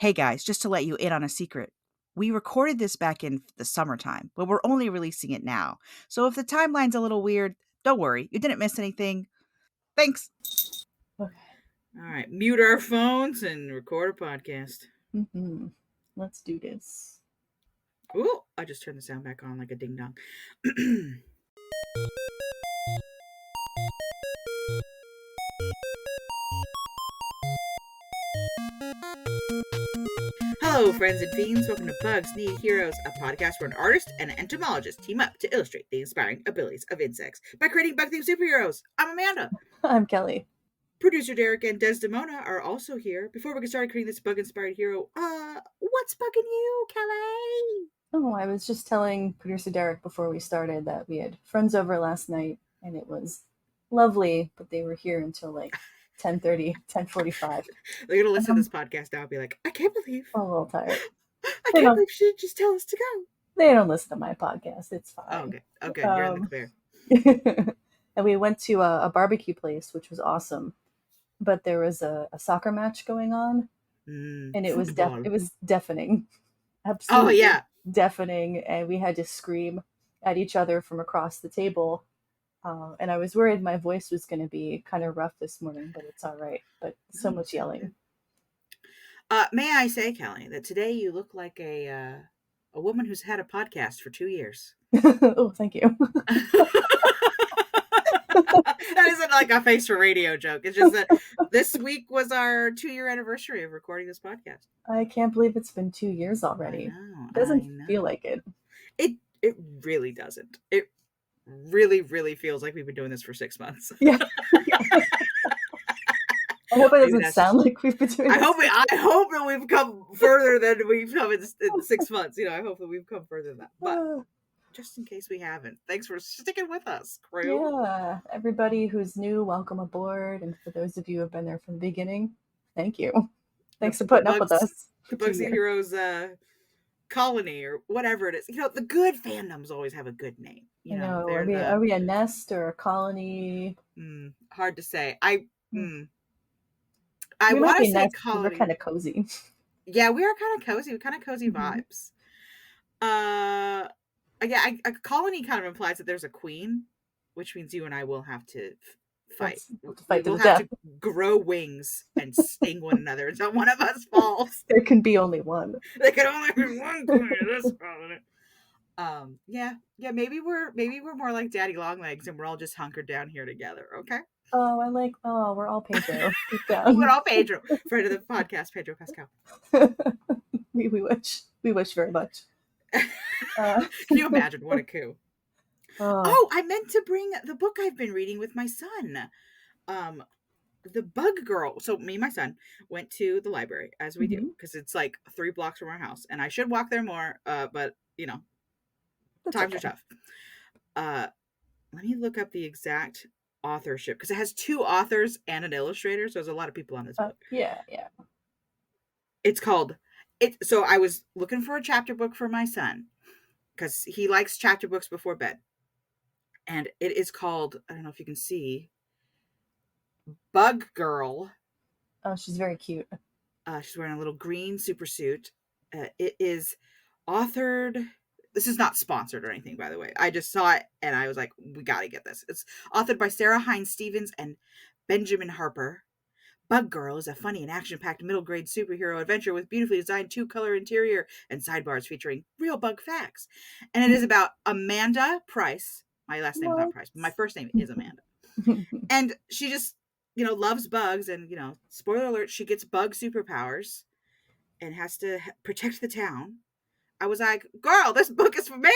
Hey guys, just to let you in on a secret. We recorded this back in the summertime, but we're only releasing it now. So if the timeline's a little weird, don't worry. You didn't miss anything. Thanks. Okay. All right. Mute our phones and record a podcast. Mm-hmm. Let's do this. Ooh, I just turned the sound back on like a ding dong. Hello, friends and fiends. Welcome to Bugs Need Heroes, a podcast where an artist and an entomologist team up to illustrate the inspiring abilities of insects by creating bug-themed superheroes. I'm Amanda. I'm Kelly. Producer Derek and Desdemona are also here. Before we get started creating this bug-inspired hero, what's bugging you, Kelly? Oh, I was just telling producer Derek before we started that we had friends over last night, and it was lovely, but they were here until like 10:30, 10:45. They're gonna listen to this podcast now and be like, I can't believe. I'm a little tired. I can't believe she didn't just tell us to go. They don't listen to my podcast. It's fine. Oh, okay. Okay, you're in the clear. And we went to a barbecue place, which was awesome. But there was a soccer match going on, and it was deafening. Absolutely. Oh, yeah. Deafening, and we had to scream at each other from across the table. And I was worried my voice was going to be kind of rough this morning, but it's all right. But so much yelling. May I say, Kelly, that today you look like a woman who's had a podcast for 2 years. Oh, thank you. That isn't like a face for radio joke. It's just that this week was our 2-year anniversary of recording this podcast. I can't believe it's been 2 years already. It doesn't feel like it. It really doesn't. It really, really feels like we've been doing this for 6 months. Yeah. I hope it doesn't sound like we've been doing this. I hope that we've come further than we've come in 6 months. I hope that we've come further than that. But just in case we haven't, thanks for sticking with us, crew. Yeah, everybody who's new, welcome aboard. And for those of you who have been there from the beginning, thank you. Thanks for putting up with us. The BugsNeedHeroes colony or whatever it is. The good fandoms always have a good name. Are we a nest or a colony? Hard to say. I want to say colony. We're kind of cozy. Yeah, we are kind of cozy. Kind of cozy vibes. A colony kind of implies that there's a queen, which means you and I will have to fight. We'll have to grow wings and sting one another until one of us falls. There can be only one. There can only be one queen in this colony. Maybe we're more like Daddy Longlegs and we're all just hunkered down here together, okay? We're all Pedro. Deep down. We're all Pedro. Friend of the podcast, Pedro Pascal. We wish very much. Can you imagine? What a coup. I meant to bring the book I've been reading with my son. The Bug Girl. So me and my son went to the library, as we do, because it's like 3 blocks from our house. And I should walk there more, but, times are tough. Let me look up the exact authorship, because it has 2 authors and an illustrator, so there's a lot of people on this book. Yeah. It's called... So I was looking for a chapter book for my son, because he likes chapter books before bed. And it is called, I don't know if you can see, Bug Girl. Oh, she's very cute. She's wearing a little green super suit. It is authored... This is not sponsored or anything, by the way. I just saw it and I was like, we gotta get this. It's authored by Sarah Hines Stevens and Benjamin Harper. Bug Girl is a funny and action-packed middle-grade superhero adventure with beautifully designed 2-color interior and sidebars featuring real bug facts. And it is about Amanda Price. My last name is not Price, but my first name is Amanda. And she just, loves bugs. And, spoiler alert, she gets bug superpowers and has to protect the town. I was like, girl, this book is for me.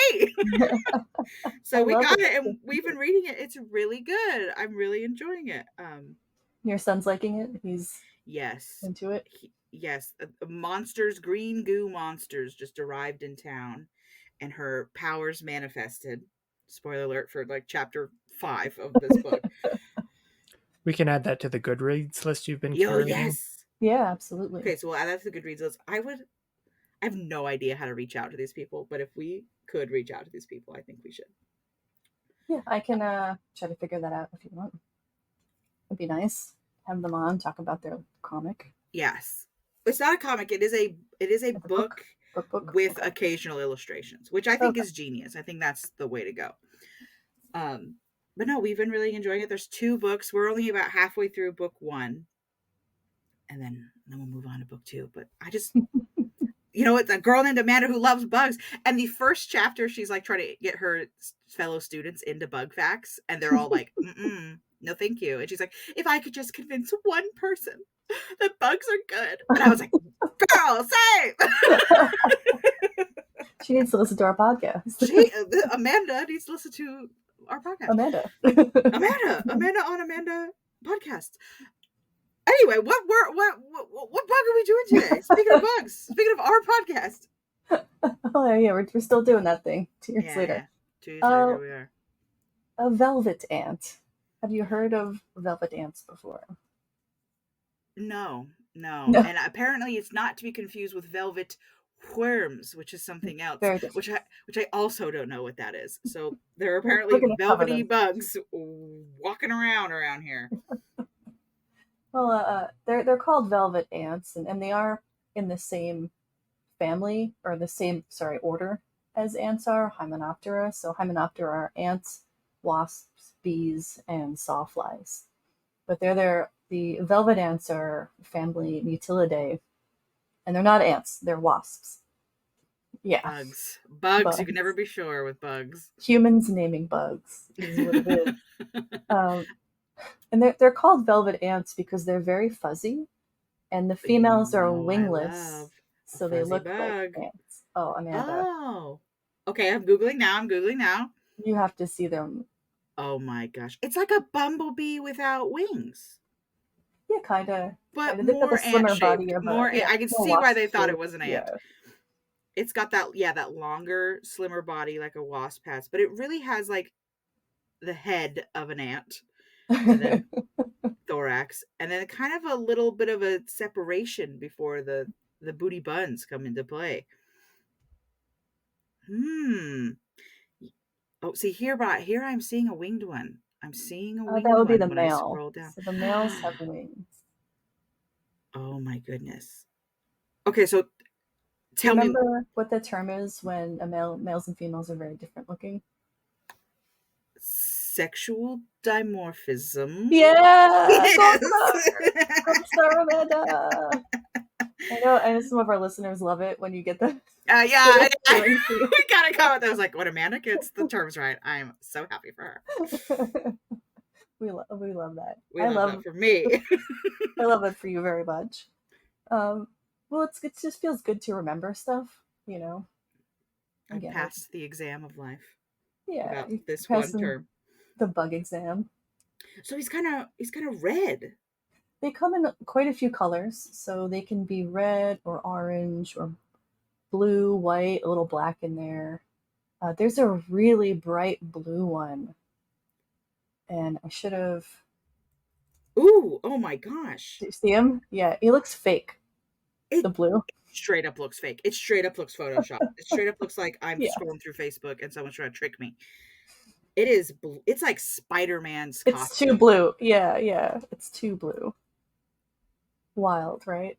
So we got it and we've been reading it. It's really good. I'm really enjoying it. Your son's liking it? He's into it? Yes. Green goo monsters just arrived in town and her powers manifested. Spoiler alert for chapter 5 of this book. We can add that to the Goodreads list you've been carrying. Yes. Yeah, absolutely. Okay, so we'll add that to the Goodreads list. I have no idea how to reach out to these people, but if we could reach out to these people, I think we should. Yeah, I can try to figure that out if you want. It'd be nice. Have them on, talk about their comic. Yes. It's not a comic. It is a It's a book book. with Okay. occasional illustrations, which I think Okay. is genius. I think that's the way to go. But no, we've been really enjoying it. There's 2 books. We're only about halfway through book 1, and then we'll move on to book 2. But I just, it's a girl named Amanda who loves bugs. And the first chapter, she's like trying to get her fellow students into bug facts, and they're all like, no, thank you. And she's like, if I could just convince one person that bugs are good. And I was like, girl, same. She needs to listen to our podcast. Amanda needs to listen to our podcast. Amanda on Amanda podcast. Anyway, what bug are we doing today? Speaking of bugs, speaking of our podcast. Oh yeah, we're still doing that thing 2 years later. Yeah. 2 years later, we are. A velvet ant. Have you heard of velvet ants before? No. And apparently it's not to be confused with velvet worms, which is something else, which I also don't know what that is. So there are apparently velvety bugs walking around here. Well, they're called velvet ants, and they are in the same family, or the same order as ants are, Hymenoptera. So Hymenoptera are ants, wasps, bees, and sawflies. But the velvet ants are family Mutilidae, and they're not ants, they're wasps. Yeah. Bugs. You can never be sure with bugs. Humans naming bugs is what it is. And they're called velvet ants because they're very fuzzy, and the females are wingless, so they look like ants. Oh, Amanda. Oh. Okay, I'm Googling now. You have to see them. Oh my gosh. It's like a bumblebee without wings. Yeah, kind of. But more ant-shaped. I can see why they thought it was an ant. Yeah. It's got that longer, slimmer body like a wasp has, but it really has like the head of an ant. And then thorax, and then kind of a little bit of a separation before the booty buns come into play. Oh, see here I'm seeing a winged one. I'm seeing a winged one. That would be the when male. I scroll down. So the males have wings. Oh my goodness. Okay, so tell me. Remember what the term is when males and females are very different looking? Sexual dimorphism. Yeah. Gold star, Amanda. I know some of our listeners love it when you get the. Yeah, we got a comment that was like, when Amanda gets the terms right, I'm so happy for her. we love that. I love that for me. I love it for you very much. Well, it just feels good to remember stuff, I passed the exam of life. Yeah, about this one term. The bug exam. So he's kind of red. They come in quite a few colors, so they can be red or orange or blue, white, a little black in there. There's a really bright blue one, and I should have. Ooh! Oh my gosh! Do you see him? Yeah, he looks fake. The blue. Straight up looks fake. It straight up looks Photoshop. It straight up looks like I'm scrolling through Facebook and someone's trying to trick me. It is. It's like Spider-Man's costume. It's too blue. Yeah. It's too blue. Wild, right?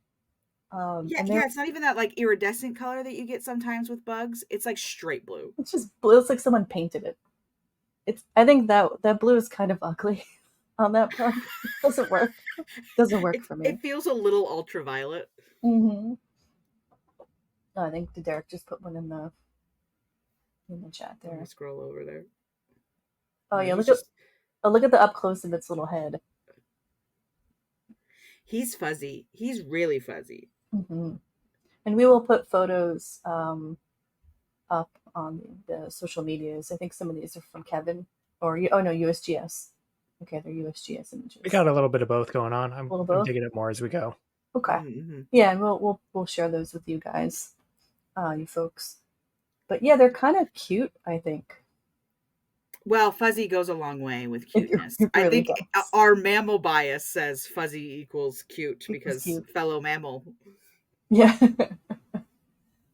It's not even that like iridescent color that you get sometimes with bugs. It's like straight blue. It's just blue. It's like someone painted it. I think that blue is kind of ugly on that part. Doesn't work. Doesn't work for me. It feels a little ultraviolet. Mm-hmm. Oh, I think Derek just put one in the chat there. Let me scroll over there. Oh yeah, look at the up close of its little head. He's fuzzy. He's really fuzzy. Mm-hmm. And we will put photos up on the social medias. I think some of these are from Kevin USGS. Okay, they're USGS images. We got a little bit of both going on. I'm digging it more as we go. Okay. Mm-hmm. Yeah, and we'll share those with you guys, you folks. But yeah, they're kind of cute, I think. Well, fuzzy goes a long way with cuteness. It really I think does. Our mammal bias says fuzzy equals cute because fellow mammal. Yeah.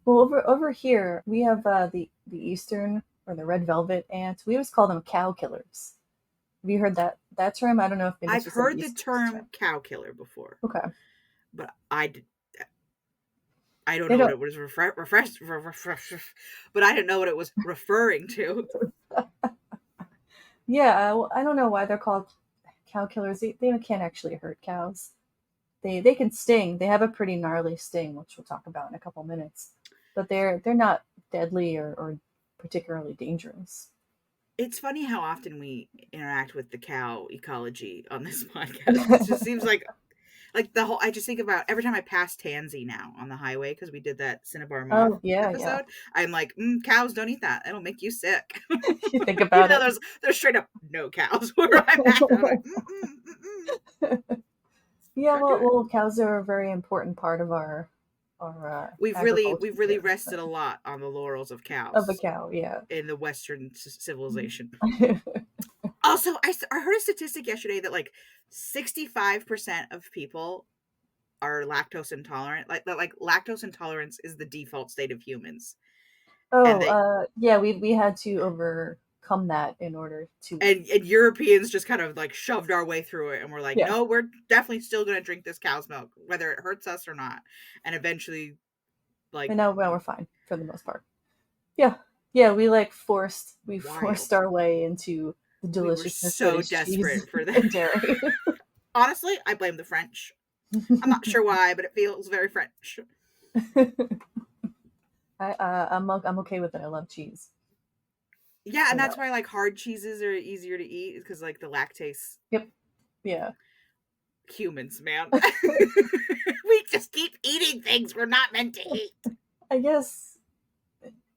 Well, over here we have the eastern or the red velvet ants. We always call them cow killers. Have you heard that term? I don't know if maybe I've heard the term cow killer before. Okay. But I don't They know what don't. it was but I didn't know what it was referring to. Yeah, I don't know why they're called cow killers. They can't actually hurt cows. They can sting. They have a pretty gnarly sting, which we'll talk about in a couple minutes. But they're not deadly or particularly dangerous. It's funny how often we interact with the cow ecology on this podcast. It just seems like the whole. I just think about every time I pass Tansy now on the highway because we did that Cinnabar Moth Oh yeah, yeah. episode. I'm like, cows don't eat that. It'll make you sick. You think Even about though it. there's straight up no cows where I'm at. I'm like, Yeah, don't do it. well, cows are a very important part of our We've agriculture really here. rested a lot on the laurels of Of a cows cow, yeah. in the Western civilization. Also, I heard a statistic yesterday that like 65% of people are lactose intolerant. Like lactose intolerance is the default state of humans, and Oh, they yeah, we had to overcome that in order to, and Europeans just kind of like shoved our way through it, and we're like, yeah. no, we're definitely still gonna drink this cow's milk, whether it hurts us or not. And eventually, like, And now we're fine for the most part. Yeah, yeah, we like we forced wild. our way into the We were deliciousness that so is cheese desperate for that. and dairy. Honestly, I blame the French. I'm not sure why, but it feels very French. I'm okay with it. I love cheese. Yeah, and You that's know. why like hard cheeses are easier to eat because like the lactase. Yep. Yeah. Humans, man. We just keep eating things we're not meant to eat. I guess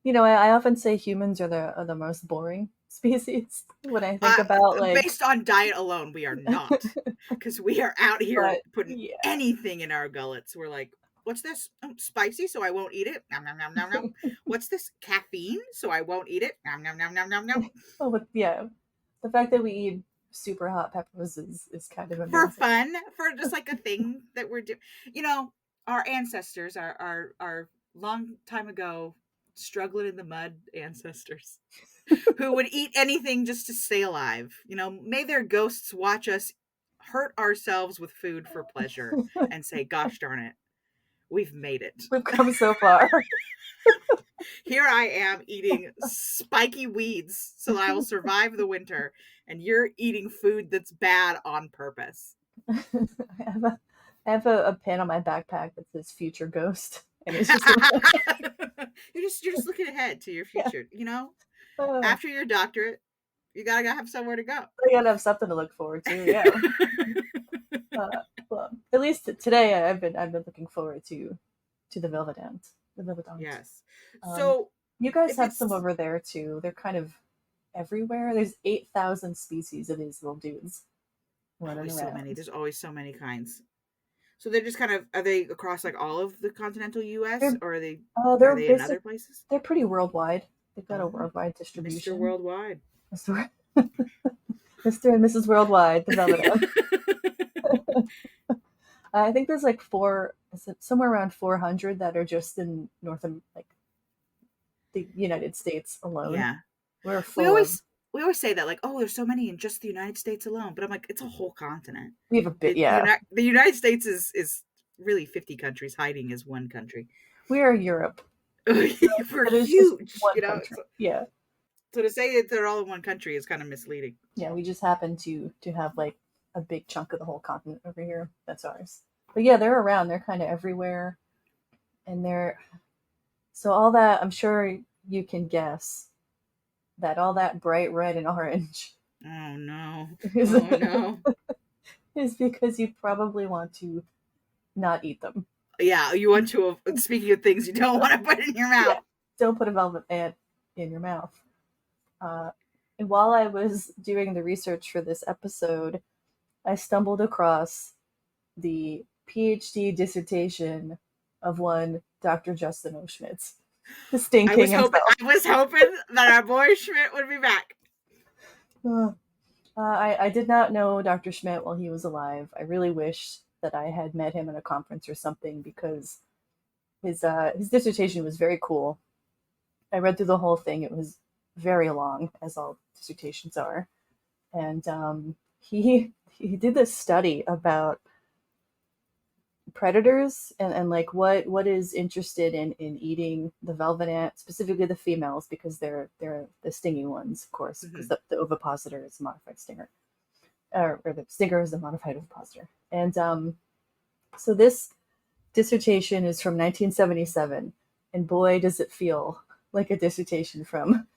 I often say humans are the most boring species when I think about like. Based on diet alone, we are not, because we are out here But putting yeah. anything in our gullets. We're like, what's this? Oh, spicy, so I won't eat it. Nom nom nom nom nom. What's this? Caffeine, so I won't eat it. Nom nom nom nom nom nom. Oh, but yeah, the fact that we eat super hot peppers is kind of For amazing. fun, for just like a thing that we're doing. You know, our ancestors, our long time ago struggling in the mud ancestors, who would eat anything just to stay alive. You know, may their ghosts watch us hurt ourselves with food for pleasure and say, gosh darn it, we've made it. We've come so far. Here I am eating spiky weeds so that I will survive the winter, and you're eating food that's bad on purpose. I have a pin on my backpack that says "Future Ghost," and it's just you're just looking ahead to your future. You know, I after your doctorate, you gotta have somewhere to go. gotta have something to look forward to. Yeah. Well, at least today I've been looking forward to the Velvet Ant. The Velvet Ant. Yes. Um, So you guys if have it's some over there too. They're kind of everywhere. There's 8,000 species of these little dudes running always so many. around. There's always so many kinds. So they're just kind of, are they across like all of the continental U.S. They're or are they they're in basic. other places? They're pretty worldwide. They've got a Oh, worldwide Mr. distribution. Worldwide. Mr. Mr. and Mrs. Worldwide, the Velvet Ant. I think there's like somewhere around 400 that are just in like the United States alone. Yeah. We're We full of. we always say that like, oh, there's so many in just the United States alone, but I'm like, it's a whole continent. We have a bit, The, yeah. the United States is really 50 countries hiding as one country. We are Europe. We're It is huge, just one you know. country. Yeah, So to say that they're all in one country is kind of misleading. yeah. We just happen to have like a big chunk of the whole continent over here. That's ours. But yeah, they're around. They're kind of everywhere, and so all that. I'm sure you can guess that all that bright red and orange Oh no. is, Oh no. is because you probably want to not eat them. Yeah, you want to, speaking of things you don't want to put in your mouth. Yeah, don't put a velvet ant in your mouth. And while I was doing the research for this episode, I stumbled across the PhD dissertation of one Dr. Justin O. Schmitz, the Sting King himself. I was hoping that our boy Schmidt would be back. I did not know Dr. Schmidt while he was alive. I really wish that I had met him at a conference or something because his dissertation was very cool. I read through the whole thing. It was very long, as all dissertations are, and he did this study about predators and like what is interested in eating the velvet ant, specifically the females, because they're the stingy ones, of course, because Mhm. the ovipositor is a modified stinger, or the stinger is a modified ovipositor. And so this dissertation is from 1977, and boy, does it feel like a dissertation from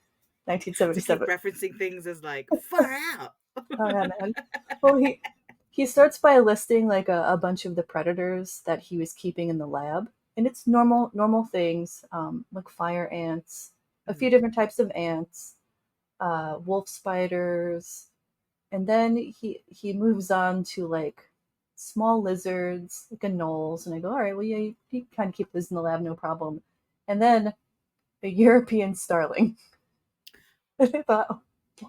To keep 1977. referencing things as like far out. Oh yeah, man. Well, he starts by listing like a bunch of the predators that he was keeping in the lab, and it's normal things, like fire ants, a few Mhm. different types of ants, wolf spiders, and then he moves on to like small lizards, like anoles, and I go, all right, well, yeah, you kind of keep this in the lab, no problem. And then a European starling. And I thought,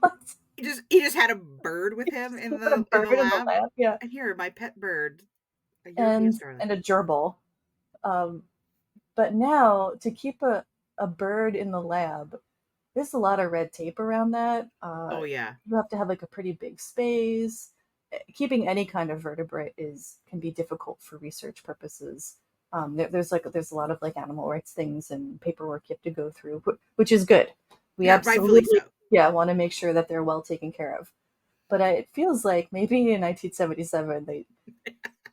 what? He just had a bird with him in A the bird in the lab. lab? Yeah. And here, my pet bird, a European And starling. a gerbil. Um, but now to keep a bird in the lab, there's a lot of red tape around that. Oh yeah. You have to have like a pretty big space. Keeping any kind of vertebrate is can be difficult for research purposes. There's a lot of like animal rights things and paperwork you have to go through, which is good. We Yeah, rightfully absolutely, so. yeah, want to make sure that they're well taken care of. But it feels like maybe in 1977 they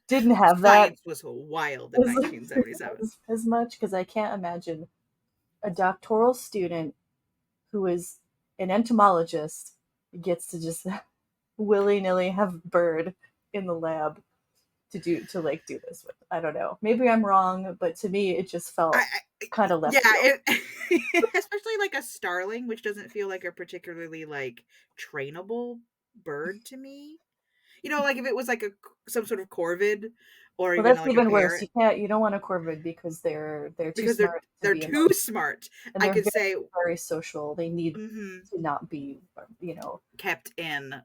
didn't have that Science was wild in as, 1977. as much, because I can't imagine a doctoral student who is an entomologist gets to just willy nilly have bird in the lab to this with. I don't know. Maybe I'm wrong, but to me it just felt I kind of yeah, left field. especially like a starling, which doesn't feel like a particularly like trainable bird to me. Like if it was like some sort of corvid or Well, even that's like a even worse. parrot, You don't want a corvid because they're too because smart to they're be too alone, smart. and I they're could say very social. They need mhm, to not be, you know, kept in.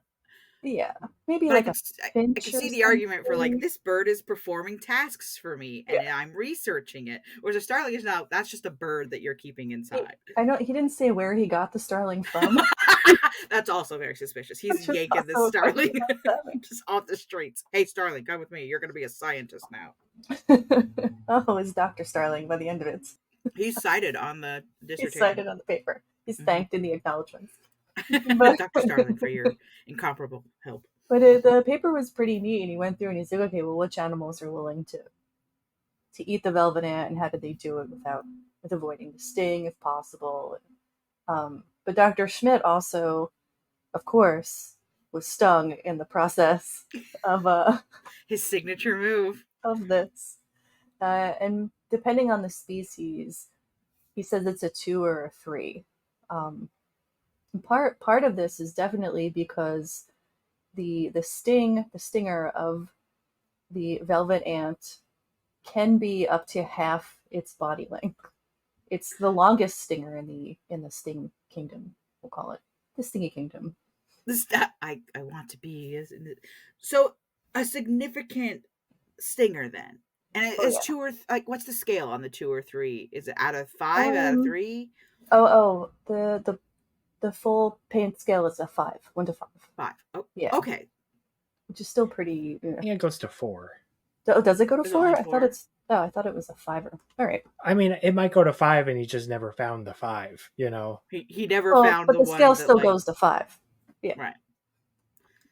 yeah, maybe But like a I finch could or see the argument for like something. this bird is performing tasks for me and Yeah. I'm researching it. Whereas a starling is not. That's just a bird that you're keeping inside. I know he didn't say where he got the starling from, That's also very suspicious. He's which was yanking this also starling effectively upsetting. just off the streets. Hey, starling, come with me. You're going to be a scientist now. Oh, it's Dr. Starling by the end of it. He's cited on the He's dissertation. cited on the paper. He's Hmm. thanked in the acknowledgments. But Dr. Starling, for your incomparable help. the paper was pretty neat, and he went through and he's like, okay, well, which animals are willing to eat the velvet ant, and how did they do it with avoiding the sting if possible? But Dr. Schmidt also, of course, was stung in the process of His signature move. of this, and depending on the species, he says it's a 2 or a 3. Um, part of this is definitely because the stinger of the velvet ant can be up to half its body length. It's the longest stinger in the sting kingdom. We'll call it the stingy kingdom. I want to be. So a significant stinger then. And it Oh is yeah. two or like what's the scale on the 2 or 3? Is it out of 5, out of Um. 3? The full pain scale is a 5, 1 to 5. 5. Oh, Yeah, okay. which is still pretty. I think it goes to 4. Oh, does it go to Is it only 4? I thought 4? it's. Oh, I thought it was a 5er. All right. I mean, it might go to 5 and he just never found the 5, you know? He never Well, found but the the scale one that still like goes to 5. Yeah. right.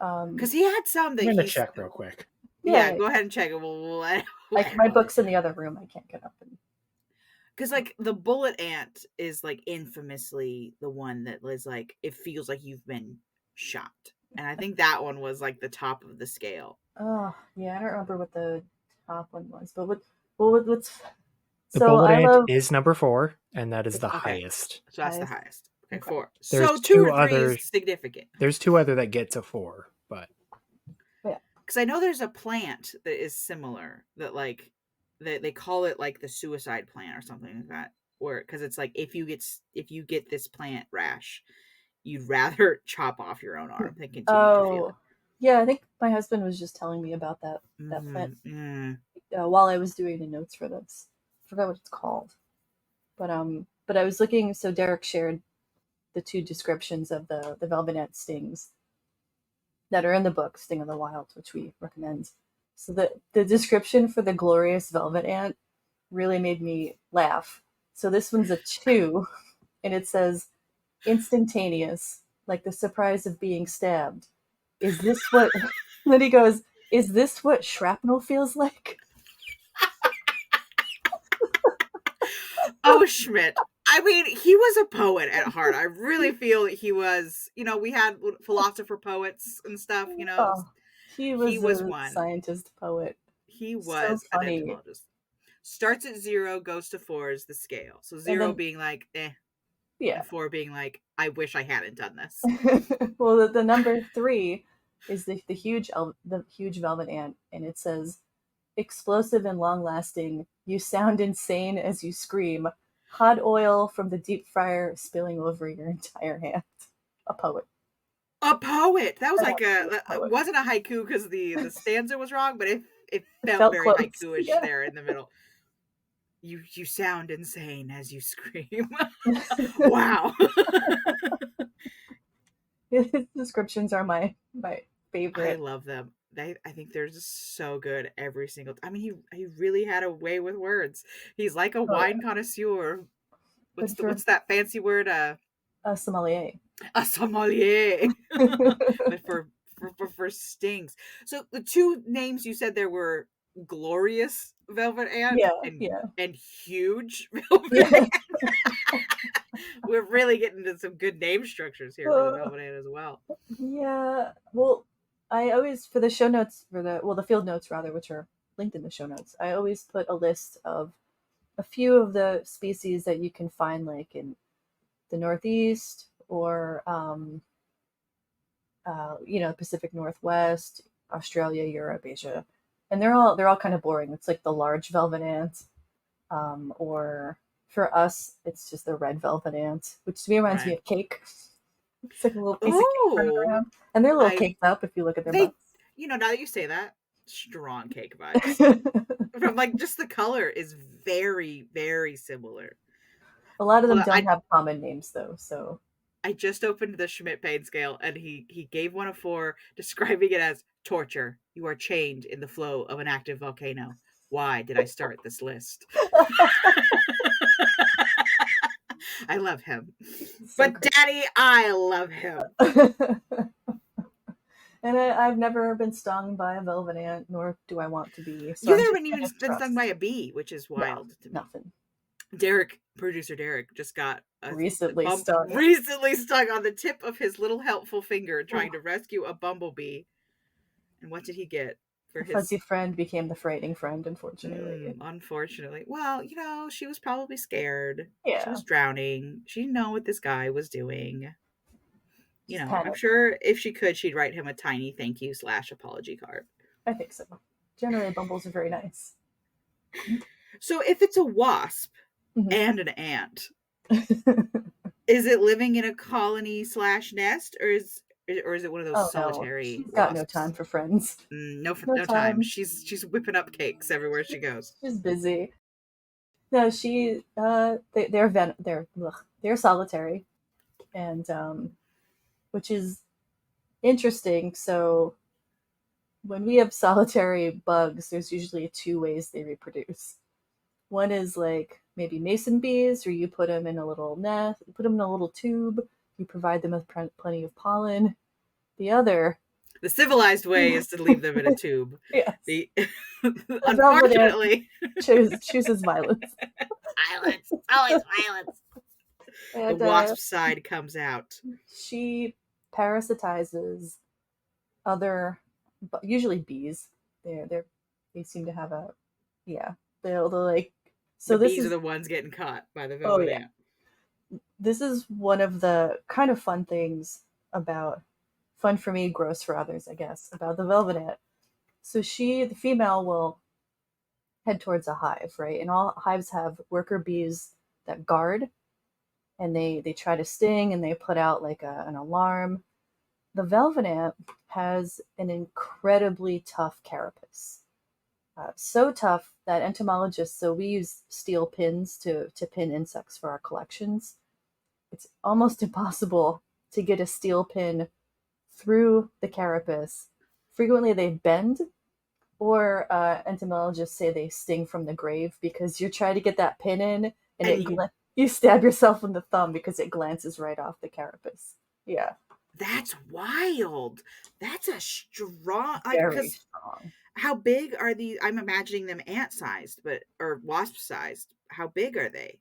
Um. Because he had some that I'm going to he's check real quick. yeah. Yeah. Go ahead and check it. We'll Like my book's in the other room. I can't get up and. because like the bullet ant is like infamously the one that was like it feels like you've been shot, and I think that one was like the top of the scale. Oh yeah, I don't remember what the top one was, but what's The so bullet I ant love is number 4, and that is the Okay, highest. so that's the highest. highest. Okay, Okay. 4. There's So 2 two or 3 other. is significant There's 2 other that get to 4, but Yeah. because I know there's a plant that is similar that like they call it like the suicide plant or something like that, where because it's like if you get this plant rash, you'd rather chop off your own arm than continue to feel it. Oh, yeah. I think my husband was just telling me about that plant Mm. while I was doing the notes for this. I forgot what it's called, but I was looking. So Derek shared the 2 descriptions of the velvet ant stings that are in the book, Sting of the Wild, which we recommend. So the description for the glorious velvet ant really made me laugh. So this one's a 2, and it says instantaneous, like the surprise of being stabbed. Is this what? Then he goes, "Is this what shrapnel feels like?" Oh, Schmidt. I mean, he was a poet at heart. I really feel that he was, we had philosopher poets and stuff, Oh, he he was was a one. scientist poet. He So was an funny. entomologist. Starts at 0, goes to 4 is the scale. So And 0 then, being like, eh, yeah. and 4 being like, I wish I hadn't done this. Well, the number 3 is the huge velvet ant, and it says explosive and long lasting. You sound insane as you scream. Hot oil from the deep fryer spilling over your entire hand. A poet. A poet. That was An like absolute it poet. wasn't a haiku because the stanza was wrong, but it It felt felt very close. haiku-ish Yeah. there in the middle. You sound insane as you scream. Wow. His descriptions are my favorite. I love them. I think they're just so good every single. I mean, he really had a way with words. He's like a wine connoisseur. Good for What's that fancy word? a sommelier. A sommelier. But for stings. So the 2 names you said there were glorious velvet ant Yeah. and huge velvet Yeah. ant. We're really getting into some good name structures here for the velvet ant as well. Yeah. Well, I always, for the show notes, the field notes rather, which are linked in the show notes, I always put a list of a few of the species that you can find like in the Northeast or Pacific Northwest, Australia, Europe, Asia, and they're all kind of boring. It's like the large velvet ant, or for us, it's just the red velvet ant, which to me reminds me Right. of cake. It's like a little piece of cake running Oh, around, and they're little caked up if you look at their they, butts. now that you say that, strong cake vibes. From like just the color is very, very similar. A lot of them Well, don't have common names though, so I just opened the Schmidt pain scale and he gave one a 4, describing it as torture. You are chained in the flow of an active volcano. Why did I start this list? I love him. so But Daddy, I love him. And I've never been stung by a velvet ant, nor do I want to be. So You've I'm never just been kind even of been trust. stung by a bee, which is wild to me. Nothing. Producer Derek, just got Recently stung. Recently stung on the tip of his little helpful finger trying to rescue a bumblebee. And what did he get for The his fuzzy friend became the frightening friend, unfortunately. Unfortunately. Well, she was probably scared. Yeah. She was drowning. She didn't know what this guy was doing. I'm Panic. sure if she could, she'd write him a tiny thank you / apology card. I think so. Generally, bumbles are very nice. So if it's a wasp and an ant, is it living in a colony / nest, or is it one of those solitary She's wasps? got no time for friends. No time. She's whipping up cakes everywhere she goes. She's busy. No, they're solitary, and which is interesting. So when we have solitary bugs, there's usually 2 ways they reproduce. One is like maybe mason bees, or you put them in a little nest, put them in a little tube, you provide them with plenty of pollen. The other, the civilized way, is to leave them in a tube. Yes. Unfortunately, chooses violence. Violence, always violence. And, the wasp side comes out. She parasitizes other, usually bees. They seem to have they'll like. So the bees are the ones getting caught by the velvet ant. This is one of the kind of fun things about, fun for me, gross for others, I guess, about the velvet ant. So the female will head towards a hive, right? And all hives have worker bees that guard, and they try to sting, and they put out like an alarm. The velvet ant has an incredibly tough carapace. So tough that entomologists, so we use steel pins to pin insects for our collections. It's almost impossible to get a steel pin through the carapace. Frequently they bend, Or entomologists say they sting from the grave because you're trying to get that pin in, and And you stab yourself in the thumb because it glances right off the carapace. Yeah, that's wild. That's a strong, like, very because strong. how big are these? I'm imagining them ant-sized, or wasp-sized. How big are they?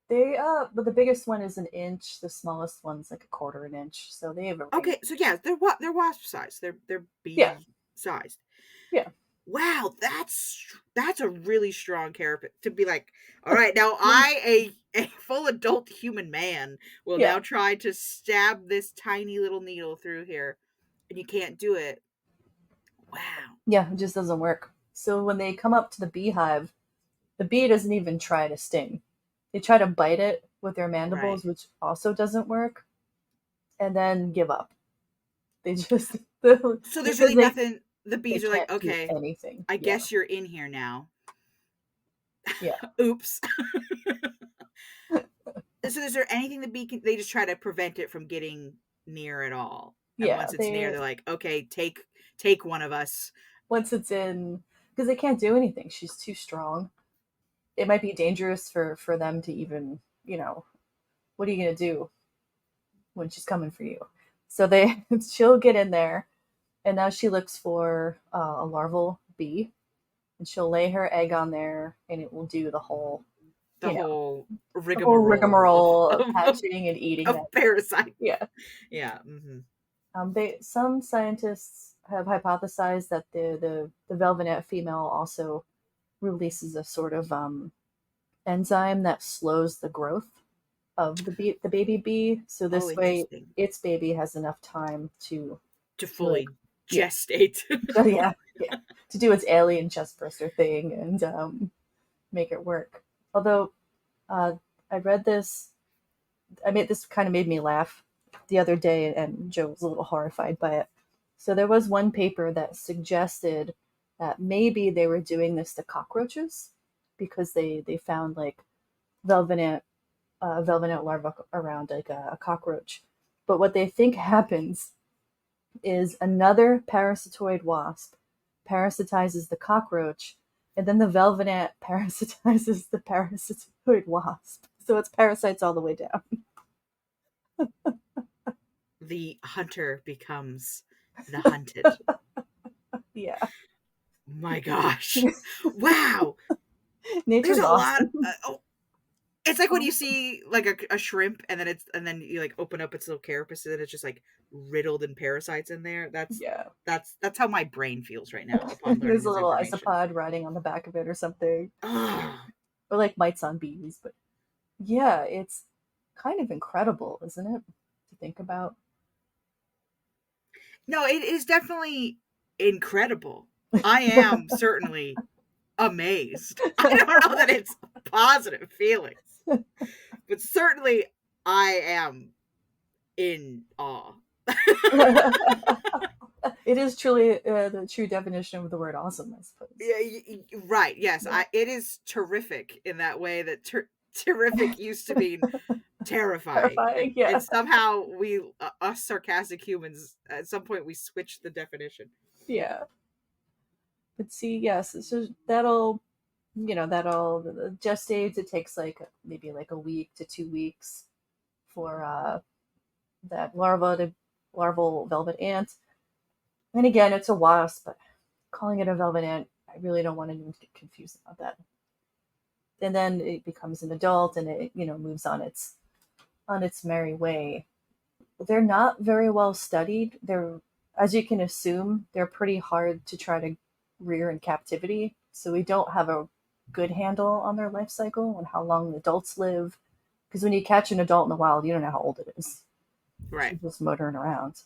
They but the biggest one is an inch. The smallest one's like a quarter an inch. So they have a range. Okay, so yeah, they're wasp-sized. They're Yeah, bee-sized. yeah. Wow, that's a really strong carapace to be like, all right, now a full adult human man will Yeah, now try to stab this tiny little needle through here, and you can't do it. Wow. yeah. It just doesn't work. So when they come up to the beehive, the bee doesn't even try to sting. They try to bite it with their Right. mandibles, which also doesn't work, and then give up. They just So there's because really nothing. The they bees are like, can't do okay, anything. I Yeah, guess you're in here now. yeah. Oops. So is there anything the bee can? They just try to prevent it from getting near at all. And Yeah, once it's near, they they're like, okay, take one of us. once it's in, because they can't do anything. She's too strong. It might be dangerous for them to even, what are you gonna do when she's coming for you? So they she'll get in there, and now she looks for a larval bee, and she'll lay her egg on there, and it will do The whole the whole rigmarole rigmarole of hatching and eating of that. parasite. Yeah. Yeah. Mm-hmm. Some scientists have hypothesized that the velvet ant female also releases a sort of enzyme that slows the growth of the baby bee. So Oh, this way, interesting. its baby has enough time to To like, fully yeah, gestate. yeah, yeah, to do its alien chest burster thing and make it work. Although uh, I read this, this kind of made me laugh the other day, and Joe was a little horrified by it. So there was one paper that suggested that maybe they were doing this to cockroaches because they found like velvet ant velvet ant larva around like a cockroach. But what they think happens is another parasitoid wasp parasitizes the cockroach, and then the velvet ant parasitizes the parasitoid wasp. So it's parasites all the way down. The hunter becomes the hunted. Yeah. My gosh. Wow. There's Nature's a lot. awesome. Oh, it's like when you see like a shrimp, and then you like open up its little carapace, and it's just like riddled in parasites in there. Yeah. That's how my brain feels right now upon learning There's a this little information. isopod riding on the back of it or something. Oh, Or like mites on bees. But yeah, it's kind of incredible, isn't it? To think about. no, it is definitely incredible. I am certainly amazed. I don't know that it's positive feelings, but certainly I am in awe. It is truly the true definition of the word awesome, I suppose. Yeah, right. Yes, Yeah. it is terrific in that way that terrific used to mean terrifying, Terrifying, yeah. and somehow we, us sarcastic humans, at some point we switched the definition. Yeah. But see, yes, so that'll the gestate, it takes like maybe like a week to 2 weeks for that larval velvet ant. And again, it's a wasp, but calling it a velvet ant, I really don't want anyone to get confused about that. And then it becomes an adult, and it moves on its merry way. They're not very well studied. They're, as you can assume, they're pretty hard to try to rear in captivity. So we don't have a good handle on their life cycle and how long adults live. Because when you catch an adult in the wild, you don't know how old it is. Right. She's just motoring around.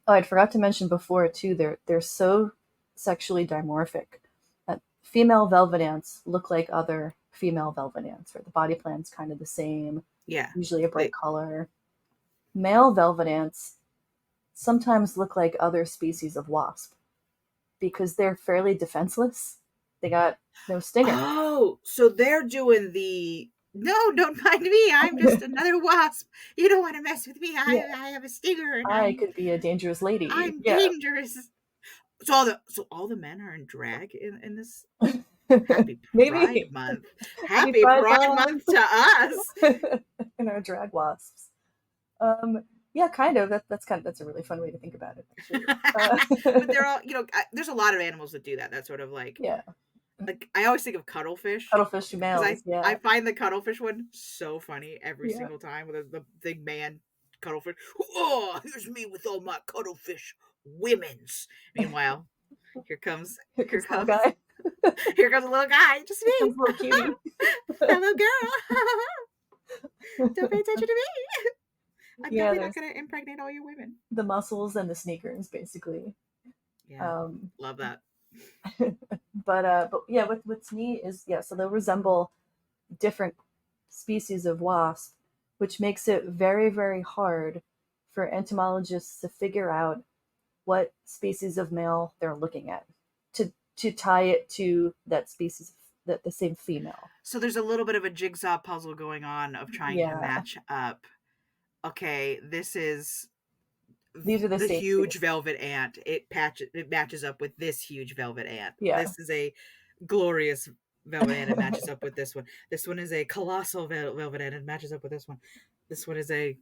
Oh, I forgot to mention before too. They're so sexually dimorphic that female velvet ants look like other female velvet ants. Right, the body plan's kind of the same. Yeah. Usually a bright color. Male velvet ants sometimes look like other species of wasp because they're fairly defenseless. They got no stinger. Oh, so they're doing the no, don't mind me. I'm just another wasp. You don't want to mess with me. Yeah. I have a stinger, and I could be a dangerous lady. I'm Yeah. dangerous. So all the men are in drag in this. Happy Pride Maybe. Month. Happy Happy Pride Pride Month Month to us. in our drag wasps. Yeah, kind of. That's a really fun way to think about it, actually. But they're all, there's a lot of animals that do that. That's sort of Yeah, like I always think of cuttlefish cuttlefish because males. I Yeah, find the cuttlefish one so funny every yeah. single time with the big man cuttlefish. Oh, here's me with all my cuttlefish women's. Meanwhile, here comes Here here comes the little comes guy. here comes a little guy, just Here me. comes the little cutie. Hello, girl. Don't pay attention to me. I'm Yeah, definitely not there's gonna impregnate all your women. the muscles and the sneakers, basically. Yeah, Um, love that. but yeah, what's neat is, yeah, so they'll resemble different species of wasp, which makes it very, very hard for entomologists to figure out what species of male they're looking at to tie it to that species, that the same female. So there's a little bit of a jigsaw puzzle going on of trying to Yeah, match up. Okay, this is these are the the same huge species. velvet ant. It matches up with this huge velvet ant. Yeah. This is a glorious velvet ant. It matches up with this one. This one is a colossal velvet ant. It matches up with this one. This one is a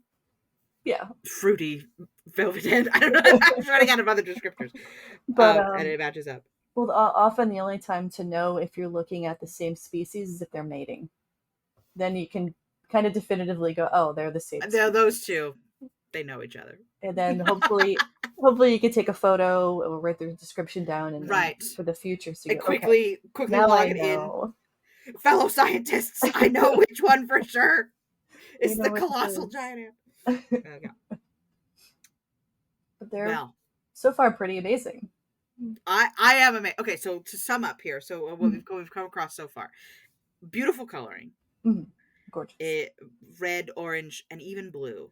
Yeah. fruity velvet ant. I don't know. I'm running out of other descriptors. But And it matches up. well, often the only time to know if you're looking at the same species is if they're mating. Then you can kind of definitively go, oh, they're the same Now species. those two, they know each other. And then hopefully you can take a photo or write the description down and Right. for the future, so you And go, okay, quickly now I log it in. know. Fellow scientists, I know which one for sure. It's know the which colossal ones. giant ant. Okay. But they're Well, so far pretty amazing. I am amazed. Okay, so to sum up here, so what we've come across so far, beautiful coloring, Gorgeous. red, orange, and even blue.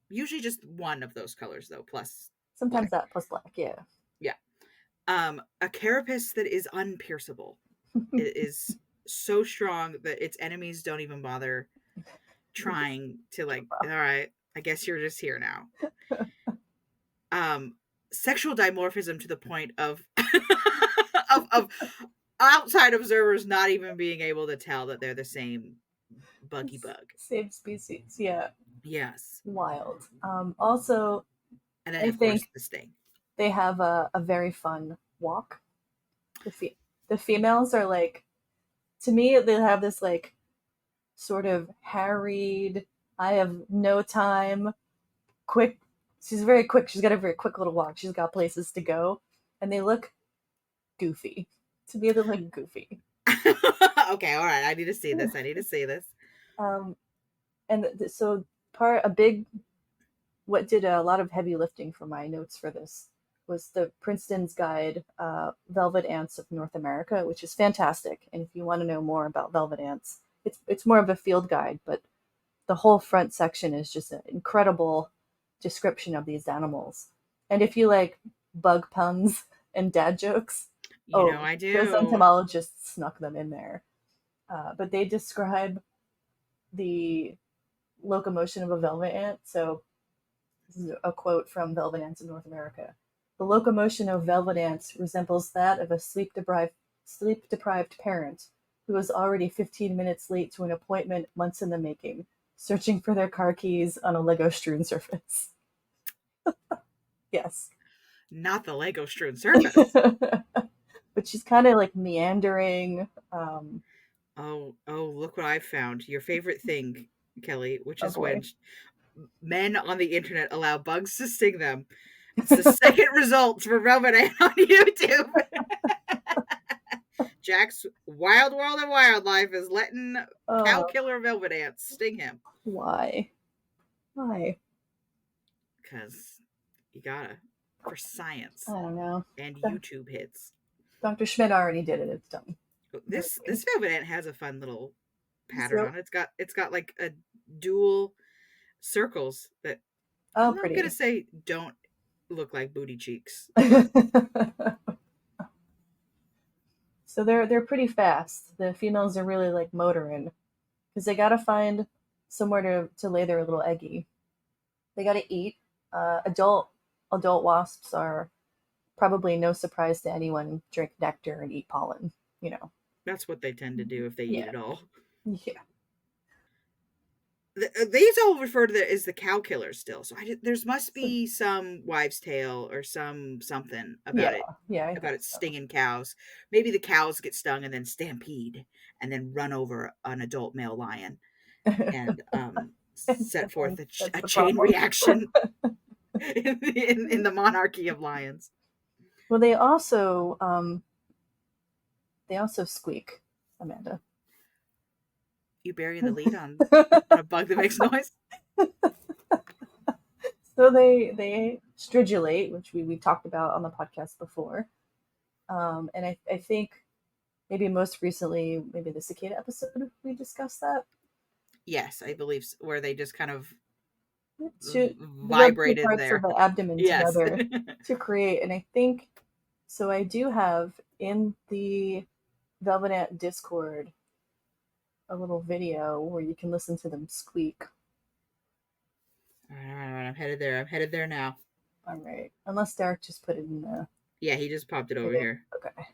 Usually just one of those colors though, plus Sometimes black. that plus black, yeah. Yeah. A carapace that is unpierceable. It is so strong that its enemies don't even bother trying to all right, I guess you're just here now. Sexual dimorphism to the point of of outside observers not even being able to tell that they're the same buggy bug. Same species, yeah. Yes. Wild. Also, And then I of course think the sting. they have a very fun walk. The females are like, to me, they have this like sort of harried, I have no time, quick. She's very quick. She's got a very quick little walk. She's got places to go, and they look goofy. To me, they look goofy. Okay, all right. I need to see this. And so what did a lot of heavy lifting for my notes for this was the Princeton's guide, Velvet Ants of North America, which is fantastic. And if you want to know more about velvet ants, it's more of a field guide, but the whole front section is just an incredible description of these animals. And if you like bug puns and dad jokes, I do. those entomologists snuck them in there. But they describe the locomotion of a velvet ant. So this is a quote from Velvet Ants of North America. The locomotion of velvet ants resembles that of a sleep-deprived parent who is already 15 minutes late to an appointment months in the making, searching for their car keys on a Lego-strewn surface. Yes. Not the Lego-strewn surface. But she's kind of like meandering. Oh, look what I found. Your favorite thing, Kelly, which is boy. when men on the internet allow bugs to sting them. It's the second result for Velvet Ant on YouTube. Jack's Wild World of Wildlife is letting cow killer velvet ants sting him. Why? Because you gotta. For science. I don't know. And YouTube hits. Dr. Schmidt already did it. It's done. This velvet ant has a fun little pattern on it. It's got like a dual circles that I'm pretty. gonna say don't look like booty cheeks. So they're pretty fast. The females are really like motoring because they gotta find somewhere to lay their little eggy. They gotta eat. Adult wasps are probably no surprise to anyone, drink nectar and eat pollen, you know. That's what they tend to do if they eat it all. Yeah. These all refer to as the cow killers still. So there's must be some wives' tale or something about it. Yeah, About it stinging cows. Maybe the cows get stung and then stampede and then run over an adult male lion and set forth a chain reaction in the monarchy of lions. Well, they also squeak, Amanda. You burying the lead on a bug that makes noise? So they stridulate, which we talked about on the podcast before. And I think maybe most recently, maybe the cicada episode, we discussed that. Yes, I believe so, where they just kind of vibrated parts there. of the abdomen together to create. And I think so. I do have in the Velvet Ant Discord a little video where you can listen to them squeak. All right, I'm headed there. I'm headed there now. All right, unless Derek just put it in the. Yeah, he just popped it over here. Okay.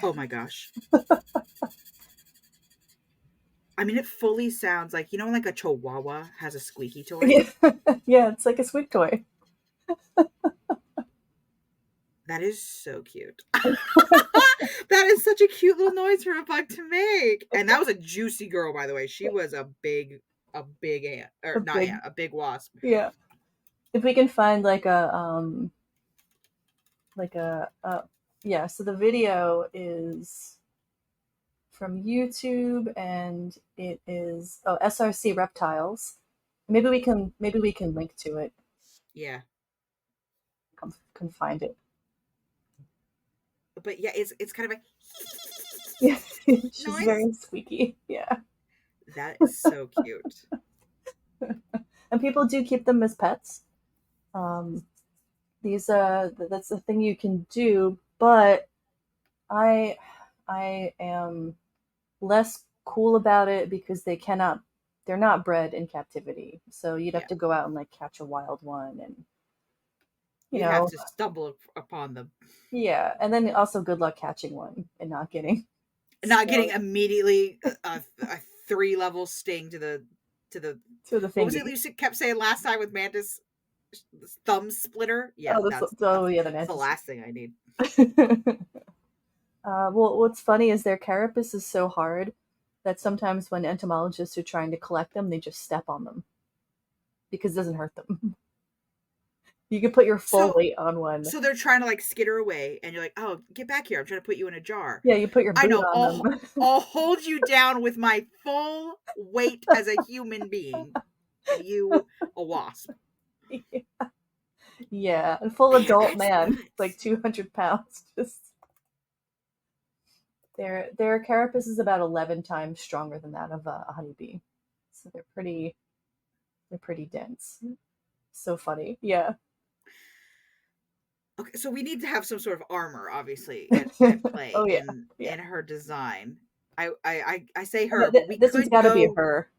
Oh my gosh. I mean, it fully sounds like, you know, like a chihuahua has a squeaky toy? Yeah, it's like a squeak toy. That is so cute. That is such a cute little noise for a bug to make. And that was a juicy girl, by the way. She was a big ant. Or not ant, a big wasp. Yeah. If we can find so the video is from YouTube and it is SRC Reptiles. Maybe we can link to it. Yeah. Can find it. But yeah, it's kind of a yeah. She's noise. Very squeaky. Yeah. That is so cute. And people do keep them as pets. These that's the thing you can do, but I am less cool about it because they're not bred in captivity. So you'd have to go out and like catch a wild one and you know have to stumble upon them. Yeah, and then also good luck catching one and not getting immediately a 3-level sting to the finger. What was it you kept saying last time with Mantis? Thumb splitter? Yeah, that's the last thing I need. Well, what's funny is their carapace is so hard that sometimes when entomologists are trying to collect them, they just step on them because it doesn't hurt them. You can put your full weight on one. So they're trying to like skitter away, and you're like, "Oh, get back here! I'm trying to put you in a jar." Yeah, you put your boot on them. I'll hold you down with my full weight as a human being. You, a wasp. Yeah, a full adult man, like 200 pounds. Just their carapace is about 11 times stronger than that of a honeybee, so they're pretty dense. So funny, yeah. Okay, so we need to have some sort of armor, obviously, at play in her design. I say her, but this has got to be her.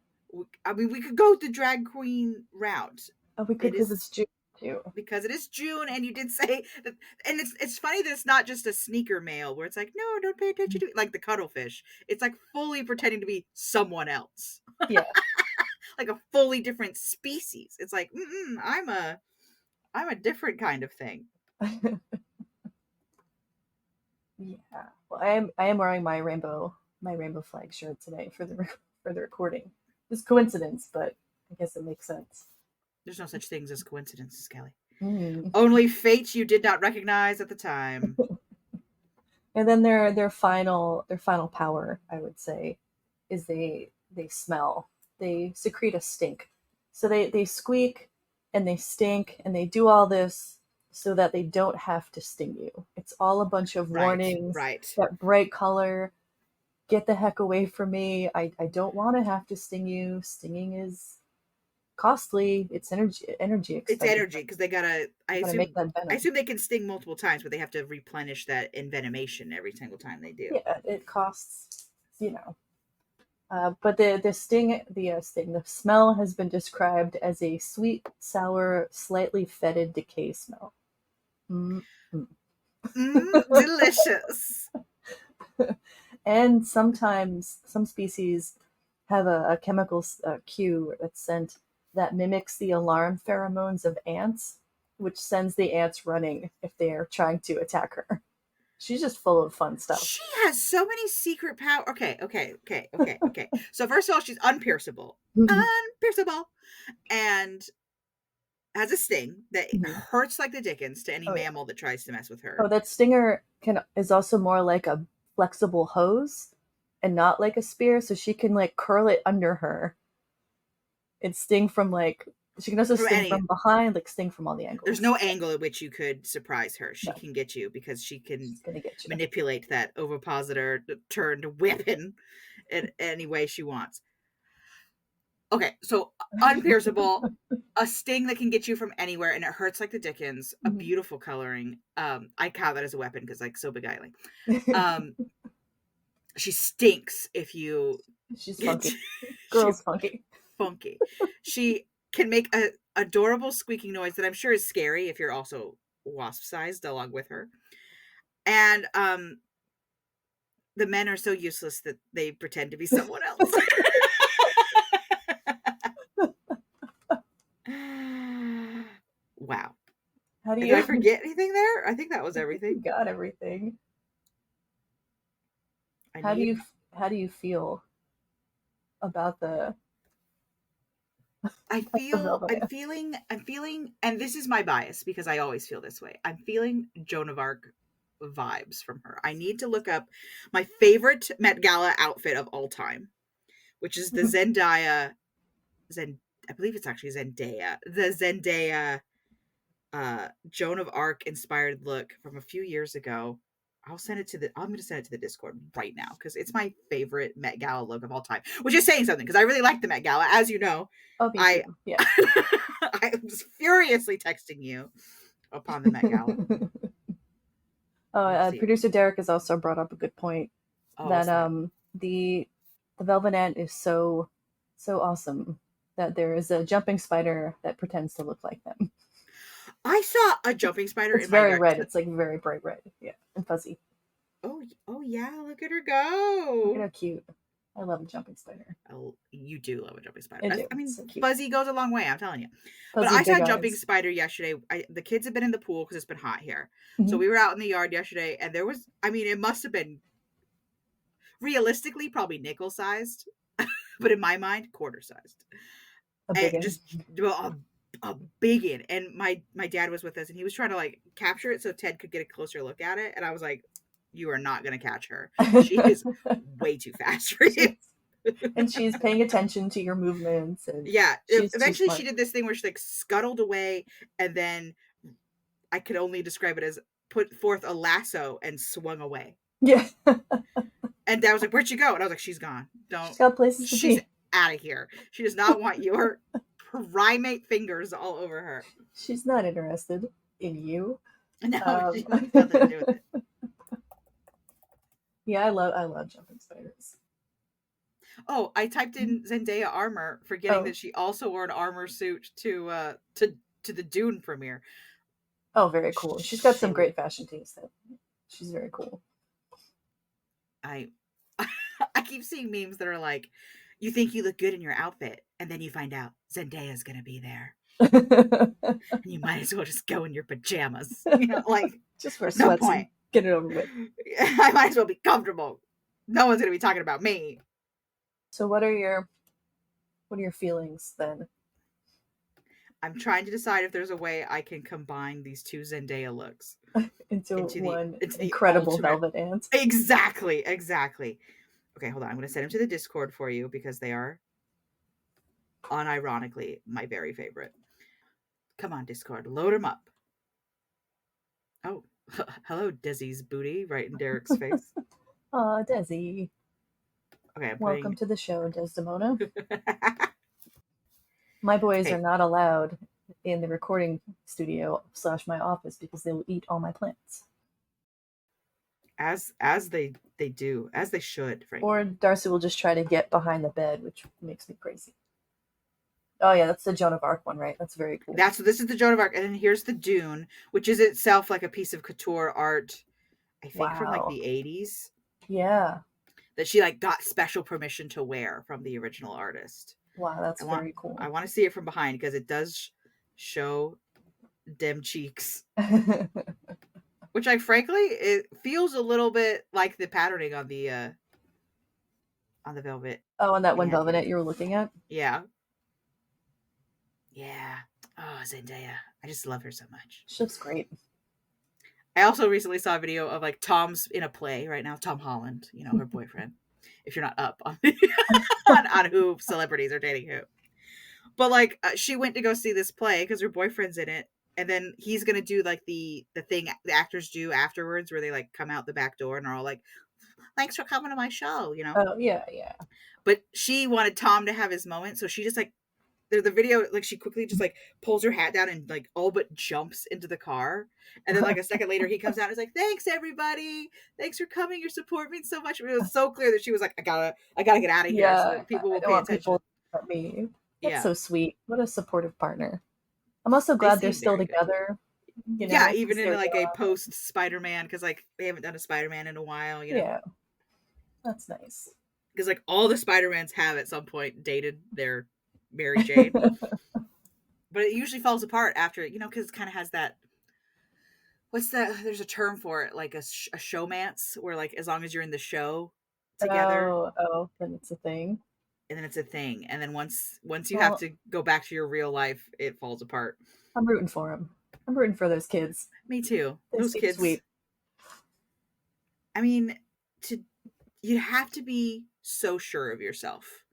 I mean, we could go the drag queen route. Oh, we could because it's June too. Because it is June, and you did say that, and it's funny that it's not just a sneaker male where it's like, no, don't pay attention to it, like the cuttlefish. It's like fully pretending to be someone else. Yeah, like a fully different species. It's like, I'm a different kind of thing. Yeah, well, I am wearing my rainbow flag shirt today for the recording. It's coincidence, but I guess it makes sense. There's no such things as coincidences, Kelly. Only fate you did not recognize at the time. And then their final power, I would say, is they smell. They secrete a stink. So they squeak and they stink and they do all this so that they don't have to sting you. It's all a bunch of warnings. Right. That bright color. Get the heck away from me. I don't want to have to sting you. Stinging is costly. It's energy expensive. It's energy because they gotta make that venom. I assume they can sting multiple times, but they have to replenish that envenomation every single time they do. Yeah, it costs, But the smell has been described as a sweet, sour, slightly fetid decay smell. Mm. Delicious. And sometimes some species have a chemical cue that's sent that mimics the alarm pheromones of ants, which sends the ants running if they are trying to attack her. She's just full of fun stuff. She has so many secret power. Okay. So first of all, she's unpierceable. Unpierceable. And has a sting that hurts like the dickens to any mammal that tries to mess with her. Oh, that stinger is also more like a flexible hose and not like a spear, so she can like curl it under her and sting from like, she can also sting from behind, like sting from all the angles. There's no angle at which you could surprise her. She can get you because she can manipulate that ovipositor turned weapon in any way she wants. Okay, so unpierceable, a sting that can get you from anywhere, and it hurts like the dickens. A beautiful coloring. I count that as a weapon because like so beguiling. She stinks if you. She's funky. Girl's funky. Funky. She can make a adorable squeaking noise that I'm sure is scary if you're also wasp-sized along with her. And the men are so useless that they pretend to be someone else. Wow. Did I forget anything there? I think that was everything. You got everything. How do you feel about the I'm feeling, and this is my bias because I always feel this way. I'm feeling Joan of Arc vibes from her. I need to look up my favorite Met Gala outfit of all time, which is the Zendaya. I believe it's actually Zendaya. The Zendaya Joan of Arc inspired look from a few years ago. I'm going to send it to the Discord right now because it's my favorite Met Gala look of all time, which is saying something because I really like the Met Gala, as you know. Oh, me too. Yeah. I was furiously texting you upon the Met Gala. Producer Derek has also brought up a good point that the velvet ant is so awesome that there is a jumping spider that pretends to look like them. I saw a jumping spider. It's very red. It's like very bright red. Yeah, and fuzzy. Oh yeah! Look at her go. Look at how cute. I love a jumping spider. Oh, you do love a jumping spider. I mean, so fuzzy goes a long way. I'm telling you. Fuzzy, but I saw a jumping spider yesterday. The kids have been in the pool because it's been hot here. So we were out in the yard yesterday, and there was. I mean, it must have been realistically probably nickel sized, but in my mind, quarter sized. A biggin. And my dad was with us and he was trying to like capture it so Ted could get a closer look at it, and I was like, you are not going to catch her. She is way too fast for you. And she's paying attention to your movements, and eventually she did this thing where she like scuttled away, and then I could only describe it as put forth a lasso and swung away. Yeah. And Dad was like, where'd she go? And I was like, she's gone. She's got places to be. Out of here. She does not want your primate fingers all over her. She's not interested in you. No, she has nothing to do with it. Yeah, I love jumping spiders. Oh, I typed in Zendaya armor, forgetting that she also wore an armor suit to the Dune premiere. Oh, very cool. She's got some great fashion taste. She's very cool. I keep seeing memes that are like, you think you look good in your outfit, and then you find out Zendaya's gonna be there. And you might as well just go in your pajamas. You know, like, just for sweats. No point. Get it over with. I might as well be comfortable. No one's gonna be talking about me. So what are your feelings then? I'm trying to decide if there's a way I can combine these two Zendaya looks into one incredible velvet ant. Exactly. Okay, hold on. I'm going to send them to the Discord for you because they are unironically my very favorite. Come on, Discord. Load them up. Oh, hello, Desi's booty, right in Derek's face. Aw, Desi. Okay, welcome to the show, Desdemona. My boys are not allowed in the recording studio / my office because they will eat all my plants. As they They do, as they should, frankly. Or Darcy will just try to get behind the bed, which makes me crazy. Oh yeah, that's the Joan of Arc one, right? That's very cool. This is the Joan of Arc, and then here's the Dune, which is itself like a piece of couture art, I think from like Wow. the 80s, Yeah. that she like got special permission to wear from the original artist. Wow, that's very cool. I want to see it from behind because it does show dem cheeks, which I frankly, it feels a little bit like the patterning on the velvet. Oh, and that one Yeah. velvet you were looking at? Yeah. Yeah. Oh, Zendaya. I just love her so much. She looks great. I also recently saw a video of like Tom's in a play right now. Tom Holland, you know, her boyfriend. If you're not up on on who celebrities are dating who. But like she went to go see this play because her boyfriend's in it. And then he's going to do like the thing the actors do afterwards where they like come out the back door and are all like, thanks for coming to my show, you know? Oh, yeah. But she wanted Tom to have his moment. So she just like, the video, like she quickly just like pulls her hat down and like all but jumps into the car. And then like a second later he comes out and is like, thanks everybody. Thanks for coming. Your support means so much. It was so clear that she was like, I gotta get out of here so that people will pay attention. People at me. That's Yeah. so sweet. What a supportive partner. I'm also glad they're still together. You know, yeah, even in like a post Spider-Man, because like they haven't done a Spider-Man in a while, you know. Yeah. That's nice. Because like all the Spider-Mans have at some point dated their Mary Jane. But it usually falls apart after, you know, because it kind of has that, there's a term for it, like a showmance, where like as long as you're in the show together. Oh, then it's a thing. And then it's a thing. And then once you have to go back to your real life, it falls apart. I'm rooting for them. I'm rooting for those kids. Me too. Those kids. Sweet. I mean, you have to be so sure of yourself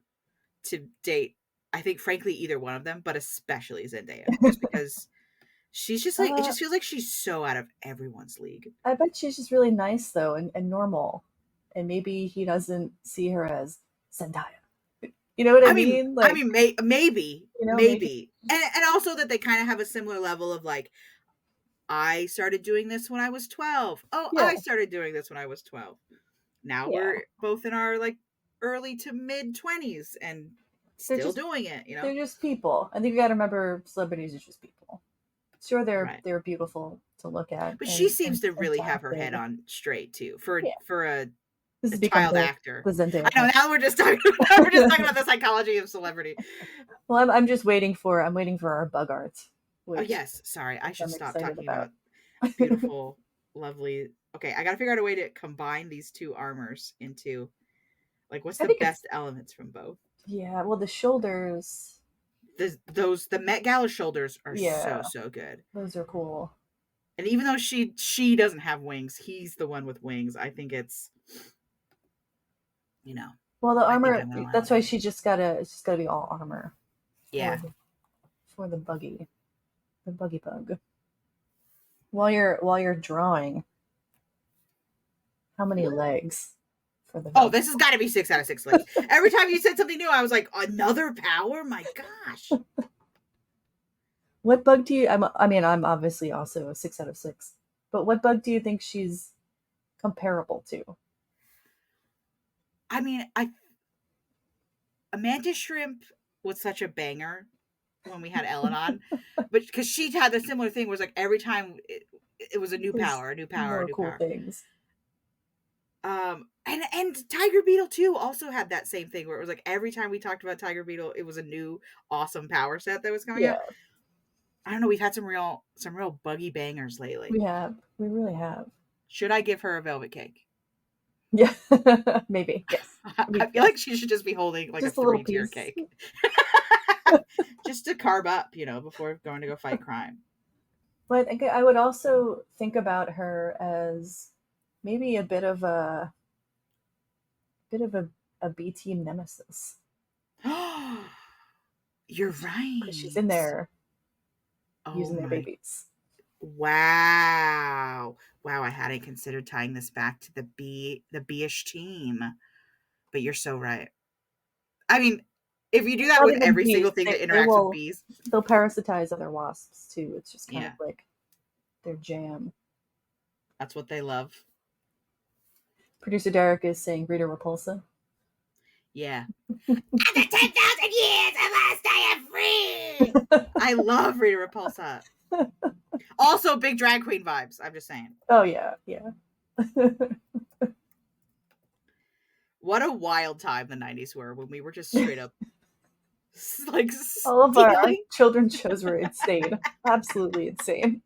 to date, I think, frankly, either one of them, but especially Zendaya. Just because she's just like, it just feels like she's so out of everyone's league. I bet she's just really nice, though, and normal. And maybe he doesn't see her as Zendaya. You know what I mean? Like, I mean, maybe, you know, maybe. And also that they kind of have a similar level of like, I started doing this when I was 12. Oh, yeah. I started doing this when I was 12. Now we're both in our like early to mid 20s and still doing it, you know? They're just people. I think you got to remember celebrities are just people. Sure, they're beautiful to look at. But she seems to really have her head on straight too for a child actor. I know. Now we're just talking about the psychology of celebrity. Well, I'm just waiting for our bug art. Oh yes, sorry, I should stop talking about beautiful, lovely. Okay, I gotta figure out a way to combine these two armors into, like, what's the best elements from both? Yeah, well, the shoulders. The Met Gala shoulders are so good. Those are cool. And even though she doesn't have wings, he's the one with wings. I think it's, you know. Well, the armor. That's why it's just gotta be all armor. Yeah. For the buggy bug. While you're drawing, how many legs for the? Oh, this has got to be 6 out of 6 legs. Every time you said something new, I was like, another power? My gosh. What bug do you? I'm obviously also a 6 out of 6. But what bug do you think she's comparable to? I mean, Amanda Shrimp was such a banger when we had Ellen on, but because she had a similar thing where it's like every time it was a new power, a new cool power. Things. And Tiger Beetle too also had that same thing where it was like every time we talked about Tiger Beetle, it was a new awesome power set that was coming out. I don't know. We've had some real buggy bangers lately. We really have. Should I give her a velvet cake? Yeah, maybe. Yes. I feel like she should just be holding like just a 3-tier cake. Just to carb up, you know, before going to go fight crime. But I think I would also think about her as maybe a bit of a B team nemesis. You're right. She's in there using their babies. Wow. I hadn't considered tying this back to the B-ish team. But you're so right. I mean, if you do that with every single thing that interacts with bees. They'll parasitize other wasps too. It's just kind of like their jam. That's what they love. Producer Derek is saying Rita Repulsa. Yeah. After 10,000 years, at last I am free. I love Rita Repulsa. Also, big drag queen vibes. I'm just saying. Oh yeah, yeah. What a wild time the 90s were when we were just straight up like All of our stealing. children's shows were insane. Absolutely insane.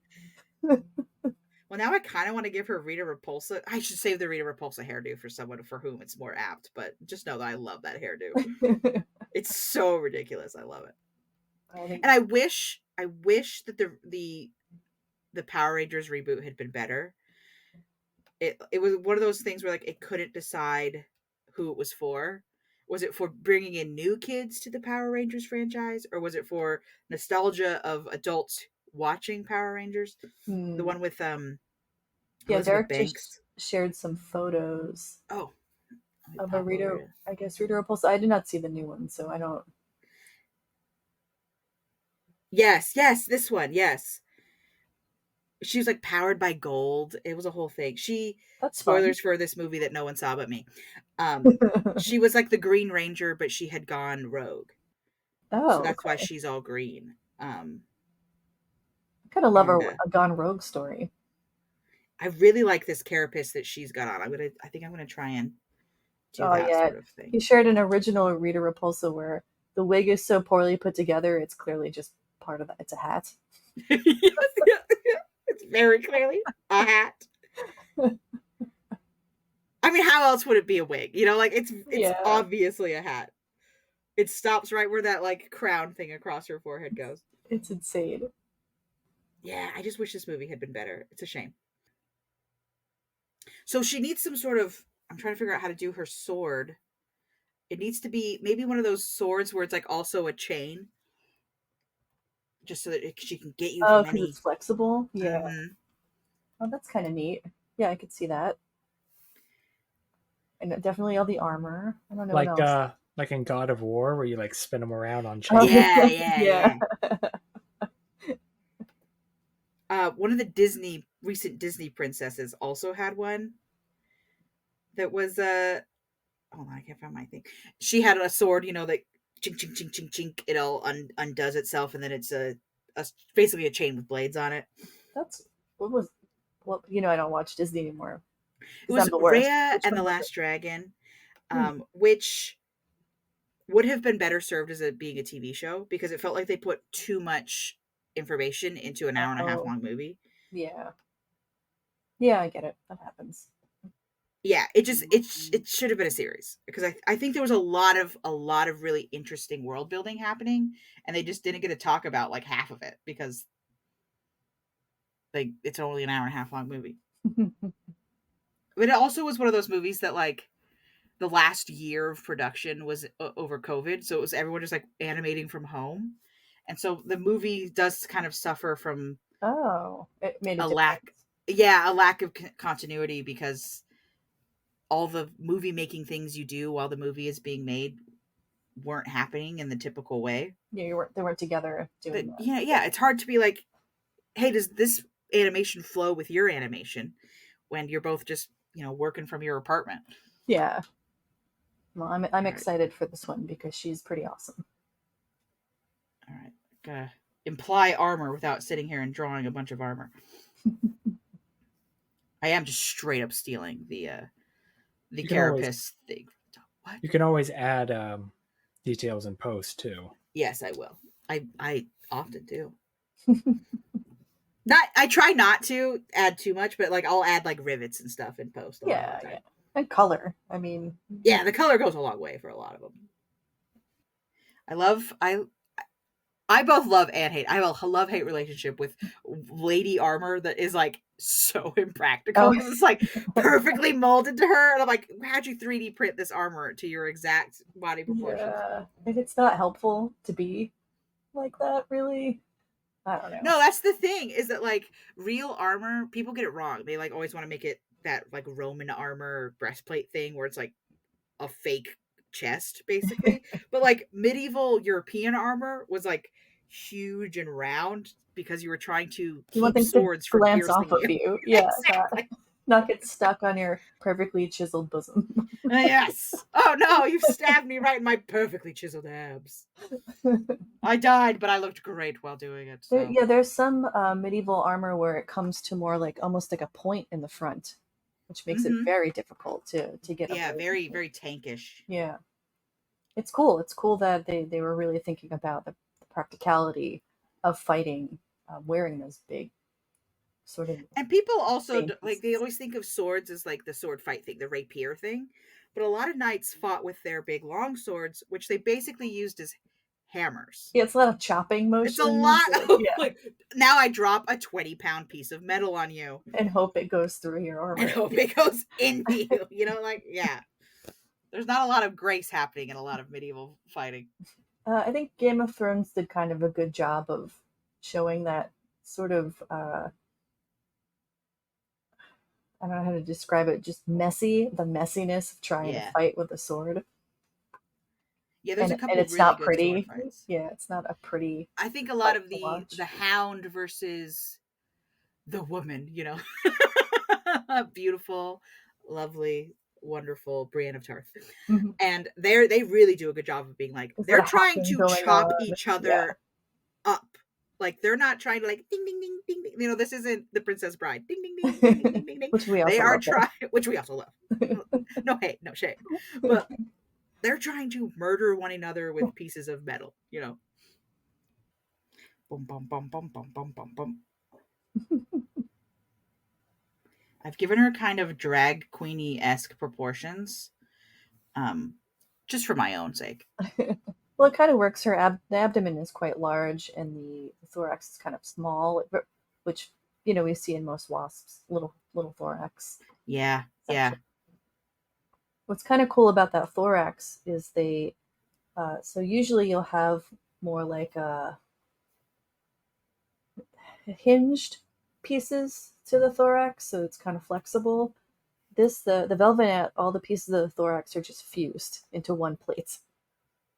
Well, now I kind of want to give her Rita Repulsa. I should save the Rita Repulsa hairdo for someone for whom it's more apt, but just know that I love that hairdo. It's so ridiculous. I love it. And I wish that the Power Rangers reboot had been better. It was one of those things where like it couldn't decide who it was for. Was it for bringing in new kids to the Power Rangers franchise, or was it for nostalgia of adults watching Power Rangers? The one with Yeah, Elizabeth Derek Banks. just shared some photos Oh, of a Rita, I guess Rita Repulsa. I did not see the new one, so I don't. Yes, this one, yes. She was like powered by gold. It was a whole thing. That's Spoilers for this movie that no one saw but me. She was like the Green Ranger, but she had gone rogue. Oh, So that's why okay. she's all green. I kind of love and, a Gone Rogue story. I really like this carapace that she's got on. I think I'm gonna try and do that Yeah. sort of thing. He shared an original Rita Repulsa where the wig is so poorly put together, it's clearly just part of it's a hat. It's very clearly a hat. I mean, how else would it be a wig? You know, like it's obviously a hat. It stops right where that like crown thing across her forehead goes. It's insane. Yeah, I just wish this movie had been better. It's a shame. So she needs some sort of, I'm trying to figure out how to do her sword. It needs to be maybe one of those swords where it's like also a chain. Just so that she can get you Oh, from because any... it's flexible? Yeah. Mm-hmm. Oh, that's kind of neat. Yeah, I could see that. And definitely all the armor. I don't know what else. Like in God of War, where you like spin them around on Oh, chains. Yeah. One of the recent Disney princesses also had one that was hold on, I can't find my thing. She had a sword, you know, that chink chink chink chink chink, it all undoes itself, and then it's basically a chain with blades on it. That's what I don't watch Disney anymore. It was Raya and the Last Dragon, which would have been better served as being a TV show because it felt like they put too much information into an hour and a half long movie. Yeah. Yeah, I get it. That happens. Yeah, it should have been a series because I think there was a lot of really interesting world building happening, and they just didn't get to talk about like half of it because like it's only an hour and a half long movie. But it also was one of those movies that like the last year of production was over COVID, so it was everyone just like animating from home, and so the movie does kind of suffer from it made a lack of continuity because all the movie making things you do while the movie is being made weren't happening in the typical way. Yeah, they weren't together doing that. Yeah, it's hard to be like, hey, does this animation flow with your animation when you're both just, you know, working from your apartment? Yeah. Well, I'm excited for this one because she's pretty awesome. All right. Gotta imply armor without sitting here and drawing a bunch of armor. I am just straight up stealing the carapace thing. What? You can always add details in post too. Yes, I will. I often do. I try not to add too much, but like I'll add like rivets and stuff in post. Yeah. And color. I mean, yeah, the color goes a long way for a lot of them. I both love and hate. I have a love-hate relationship with lady armor that is like so impractical. It's like perfectly molded to her. And I'm like, how'd you 3D print this armor to your exact body proportions? Yeah. And it's not helpful to be like that, really. I don't know. No, that's the thing, is that like real armor, people get it wrong. They like always want to make it that like Roman armor or breastplate thing where it's like a fake chest basically. But like medieval European armor was like huge and round because you were trying to keep swords from glance piercing off of you. Yeah, exactly. Not get stuck on your perfectly chiseled bosom. Yes. Oh no, you've stabbed me right in my perfectly chiseled abs. I died, but I looked great while doing it. So. Yeah, there's some medieval armor where it comes to more like almost like a point in the front, which makes it very difficult to get a Yeah, blade. very, very tankish. Yeah. It's cool. It's cool that they were really thinking about the practicality of fighting wearing those big sort of And people also vein like they pieces. always think of swords as like the sword fight thing, the rapier thing, but a lot of knights fought with their big long swords, which they basically used as hammers. Yeah, it's a lot of chopping It's a motions. lot of Yeah, like now I drop a 20-pound piece of metal on you and hope it goes through your and armor. hope it goes into you. You know, like yeah. There's not a lot of grace happening in a lot of medieval fighting. I think Game of Thrones did kind of a good job of showing that sort of I don't know how to describe it, just messy, the messiness of trying to Yeah. fight with a sword. Yeah, there's a And couple it's really not good sword pretty. fights. Yeah, it's not a pretty I think a lot fight of to the watch. hound versus the woman, you know. Beautiful, lovely, wonderful Brienne of Tarth. Mhm. And they really do a good job of being like There's a they're lot of trying hacking to going chop on. each Yeah. other up. Like they're not trying to like ding ding ding ding ding. You know, this isn't the Princess Bride. Ding ding ding ding ding ding ding ding. Which we They also are love that. trying, which we also love. No hate, no shame. But they're trying to murder one another with pieces of metal, you know. Boom bum bum bum bum bum bum bum. I've given her kind of drag queenie-esque proportions. Just for my own sake. Well, it kind of works. The abdomen is quite large, and the thorax is kind of small, which we see in most wasps, little thorax Yeah, yeah. section. What's kind of cool about that thorax is so usually you'll have more like hinged pieces to the thorax, so it's kind of flexible. The velvet, all the pieces of the thorax are just fused into one plate,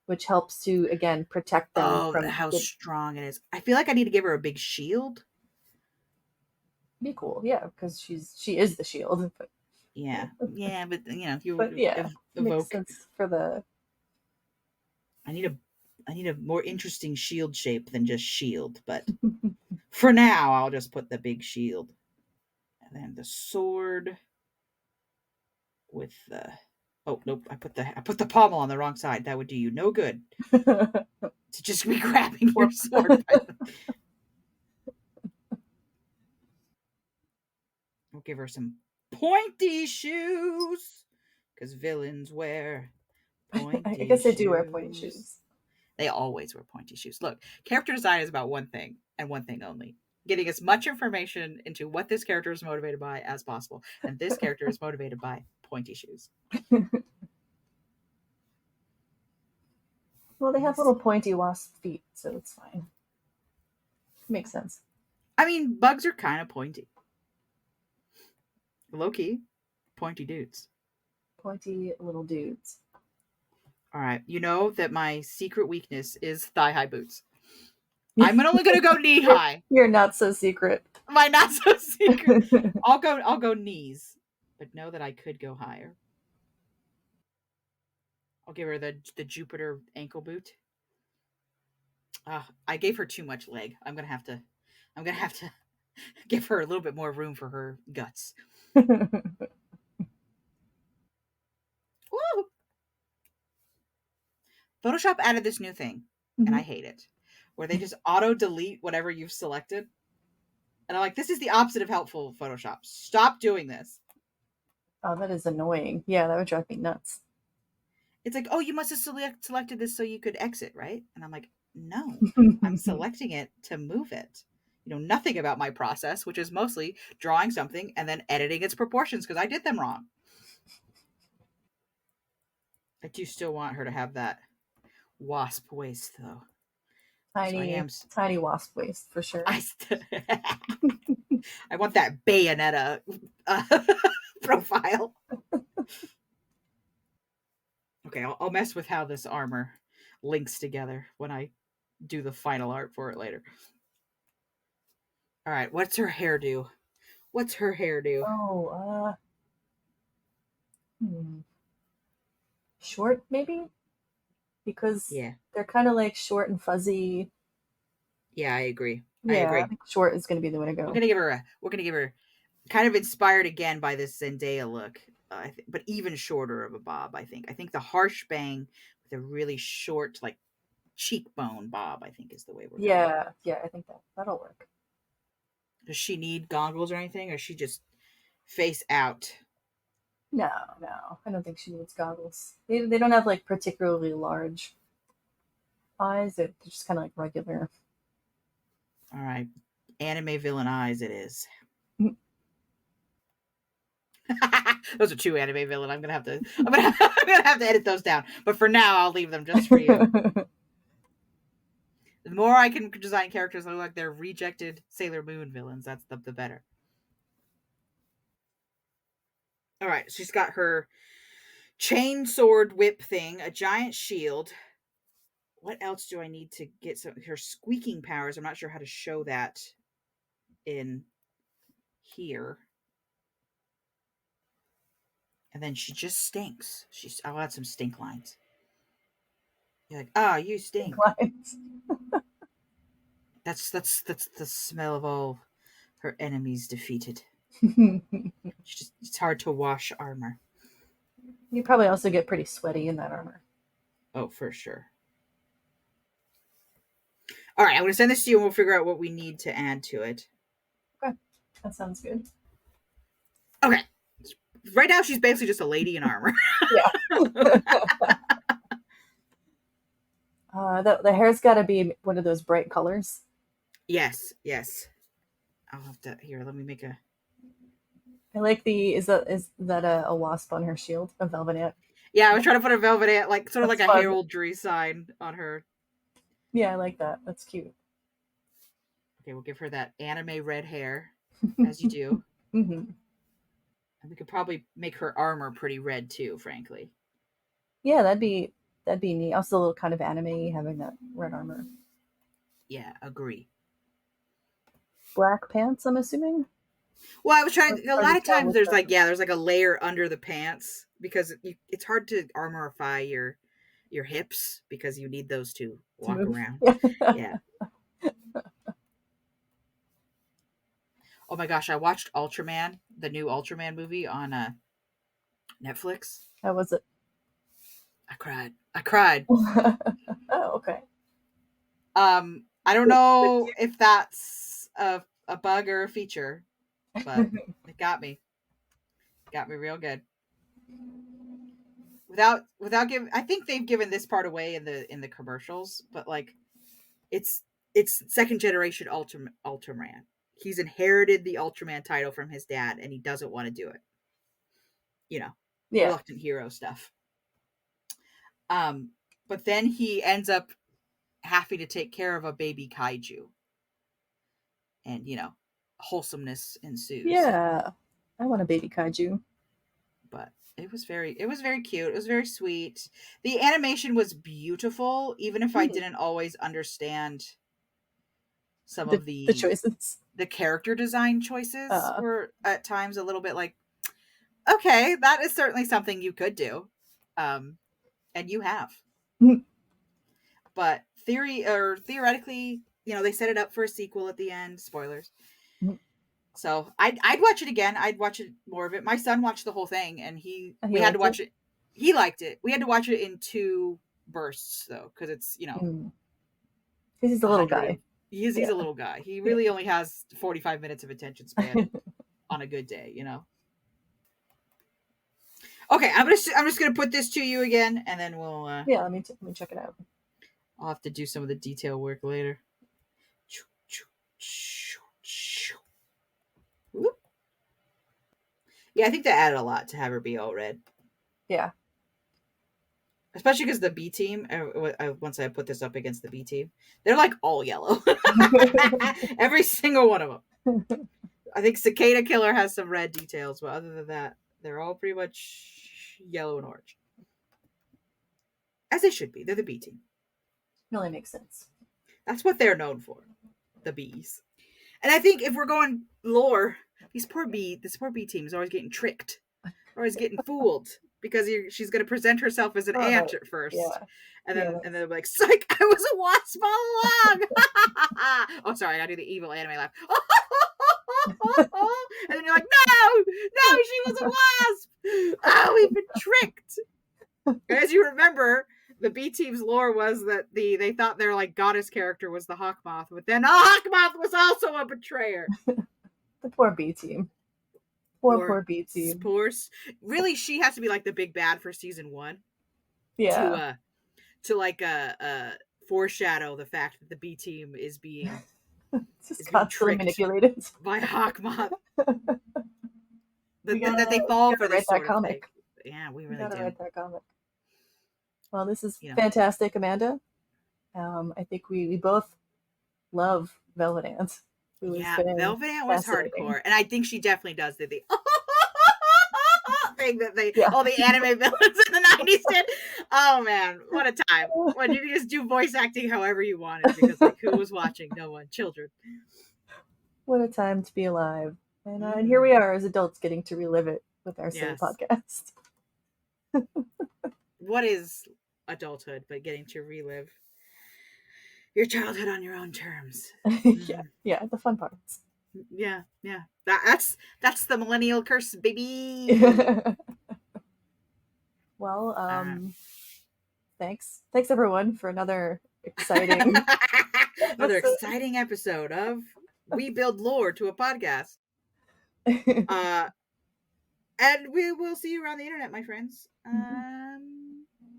which helps to again protect them Oh, from how getting. strong it is. I feel like I need to give her a big shield. Be cool, yeah, because she is the shield. But, Yeah, yeah, but you know, but yeah, makes evoke. sense for the. I need a more interesting shield shape than just shield. But for now, I'll just put the big shield, and then the sword with the. Oh nope! I put the pommel on the wrong side. That would do you no good to just be grabbing your sword. We'll give her some pointy shoes because villains wear I pointy guess they do wear pointy shoes. shoes. They always wear pointy shoes. Look, character design is about one thing and one thing only: getting as much information into what this character is motivated by as possible. And this character is motivated by pointy shoes. Well, they have little pointy wasp feet, so it's fine. Makes sense. I mean, bugs are kind of pointy. Low key, pointy dudes. Pointy little dudes. All right, you know that my secret weakness is thigh high boots. I'm only gonna go knee high. You're not so secret. My not so secret. I'll go knees, but know that I could go higher. I'll give her the Jupiter ankle boot. I gave her too much leg. I'm gonna have to give her a little bit more room for her guts. Woo! Photoshop added this new thing, and I hate it, where they just auto delete whatever you've selected. And I'm like, this is the opposite of helpful Photoshop. Stop doing this. Oh, that is annoying. Yeah, that would drive me nuts. It's like, oh, you must have selected this so you could exit, right? And I'm like, no, I'm selecting it to move it. You know nothing about my process, which is mostly drawing something and then editing its proportions because I did them wrong. I do still want her to have that wasp waist, though. Tiny wasp waist for sure. I want that Bayonetta profile. Okay, I'll mess with how this armor links together when I do the final art for it later. All right, what's her hairdo? What's her hairdo? Oh, short maybe? Because Yeah. they're kind of like short and fuzzy. Yeah, I agree. I Yeah, I agree. think short is going to be the way to We're go. gonna give her. We're gonna give her. Kind of inspired again by this Zendaya look, but even shorter of a bob. I think. I think the harsh bang with a really short, like cheekbone bob. I think is the way we're going. Yeah, yeah, I think that'll work. Does she need goggles or anything, or is she just face out? No, no, I don't think she needs goggles. They don't have like particularly large eyes. They're just kind of like regular. All right, anime villain eyes. It is. Those are two anime villain. I'm gonna have to. I'm gonna have to edit those down. But for now, I'll leave them just for you. The more I can design characters that look like they're rejected Sailor Moon villains, that's the better. All right, she's got her chain sword whip thing, a giant shield. What else do I need to get? Some her squeaking powers. I'm not sure how to show that in here. And then she just stinks. I'll add some stink lines. You're like, ah, you stink. Lines. That's the smell of all her enemies defeated. It's hard to wash armor. You probably also get pretty sweaty in that armor. Oh, for sure. All right, I'm going to send this to you and we'll figure out what we need to add to it. Okay, that sounds good. Okay. Right now, she's basically just a lady in armor. Yeah. The hair's got to be one of those bright colors. Yes. I'll have to. Here, let me make a. I like the. Is that a wasp on her shield? A velvet ant? Yeah, I was trying to put a velvet ant, like sort of That's like a fun. heraldry sign on her. Yeah, I like that. That's cute. Okay, we'll give her that anime red hair, as you do. Mm-hmm. And we could probably make her armor pretty red too, frankly. Yeah, that'd be neat. Also, a little kind of anime having that red armor. Yeah, agree. Black pants, I'm assuming. Well, I was trying. A Hard lot to of tell times with there's the- there's like a layer under the pants because it's hard to armorify your hips because you need those to to walk move. around. Yeah. Yeah. Oh my gosh, I watched Ultraman, the new Ultraman movie on Netflix. How was it? I cried. Oh, okay. I don't know if that's a bug or a feature, but it got me. Got me real good. Without giving, I think they've given this part away in the commercials, but like it's second generation Ultraman. He's inherited the Ultraman title from his dad and he doesn't want to do it. You know, Yeah. reluctant hero stuff. But then he ends up having to take care of a baby kaiju. And, wholesomeness ensues. Yeah. I want a baby kaiju. But it was very cute. It was very sweet. The animation was beautiful, even if I didn't always understand some of The choices. the character design choices were at times a little bit like, okay, that is certainly something you could do. And you have. But theoretically, they set it up for a sequel at the end. Spoilers. So I'd watch it again. I'd watch it more of it. My son watched the whole thing, and we had to watch it. He liked it. We had to watch it in 2 bursts though, because it's because he's a little guy. He's a little guy. He really only has 45 minutes of attention span on a good day. Okay, I'm just gonna put this to you again, and then we'll. Let me check it out. I'll have to do some of the detail work later. Yeah, I think that added a lot to have her be all red. Yeah. Especially because the B team, once I put this up against the B team, they're like all yellow. Every single one of them. I think Cicada Killer has some red details, but other than that, they're all pretty much yellow and orange. As they should be. They're the B team. Really makes sense. That's what they're known for. The bees. And I think if we're going lore, This poor B team is always getting tricked, always getting fooled because she's going to present herself as an ant at first, Yeah. and Yeah, then that's- and then like, psych, I was a wasp all along. Oh, sorry, I gotta do the evil anime laugh. And then you're like, no, she was a wasp. Oh, we've been tricked. As you remember, the B team's lore was that they thought their like goddess character was the Hawk Moth, but then Hawk Moth was also a betrayer. The poor B team. Poor B team. Really, she has to be like the big bad for season 1. Yeah. To like foreshadow the fact that the B team is being Just constantly manipulated by Hawk Moth. We that they fall for gotta this write sort that of comic. thing. Yeah, we We really gotta do. write that comic. Well, this is fantastic, Amanda. I think we both love Velvet Ant. Velvet Ant was hardcore, and I think she definitely does the thing that all the anime villains in the 90s did. Oh man, what a time when you could just do voice acting however you wanted, because like, who was watching? No one. Children. What a time to be alive. And here we are as adults getting to relive it with our silly podcast. What is adulthood but getting to relive your childhood on your own terms? Yeah, the fun parts. Yeah. That's the millennial curse, baby. Well, thanks everyone for another exciting exciting episode of We Build Lore to a Podcast. And we will see you around the internet, my friends.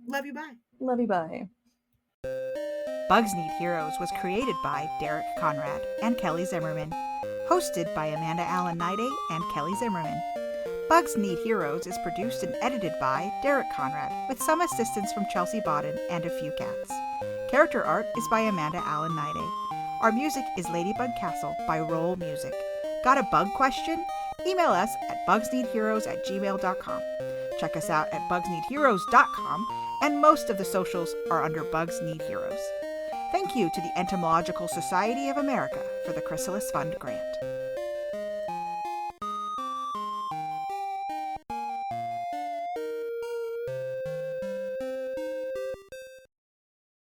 Love you, bye. Love you, bye. Bugs Need Heroes was created by Derek Conrad and Kelly Zimmerman. Hosted by Amanda Niday and Kelly Zimmerman. Bugs Need Heroes is produced and edited by Derek Conrad, with some assistance from Chelsey Bawden and a few cats. Character art is by Amanda Niday. Our music is Ladybug Castle by Roll Music. Got a bug question? Email us at bugsneedheroes@gmail.com. Check us out at bugsneedheroes.com, and most of the socials are under Bugs Need Heroes. Thank you to the Entomological Society of America for the Chrysalis Fund grant.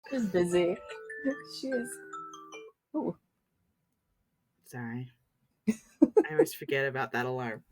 She's busy. She is. Ooh. Sorry. I always forget about that alarm.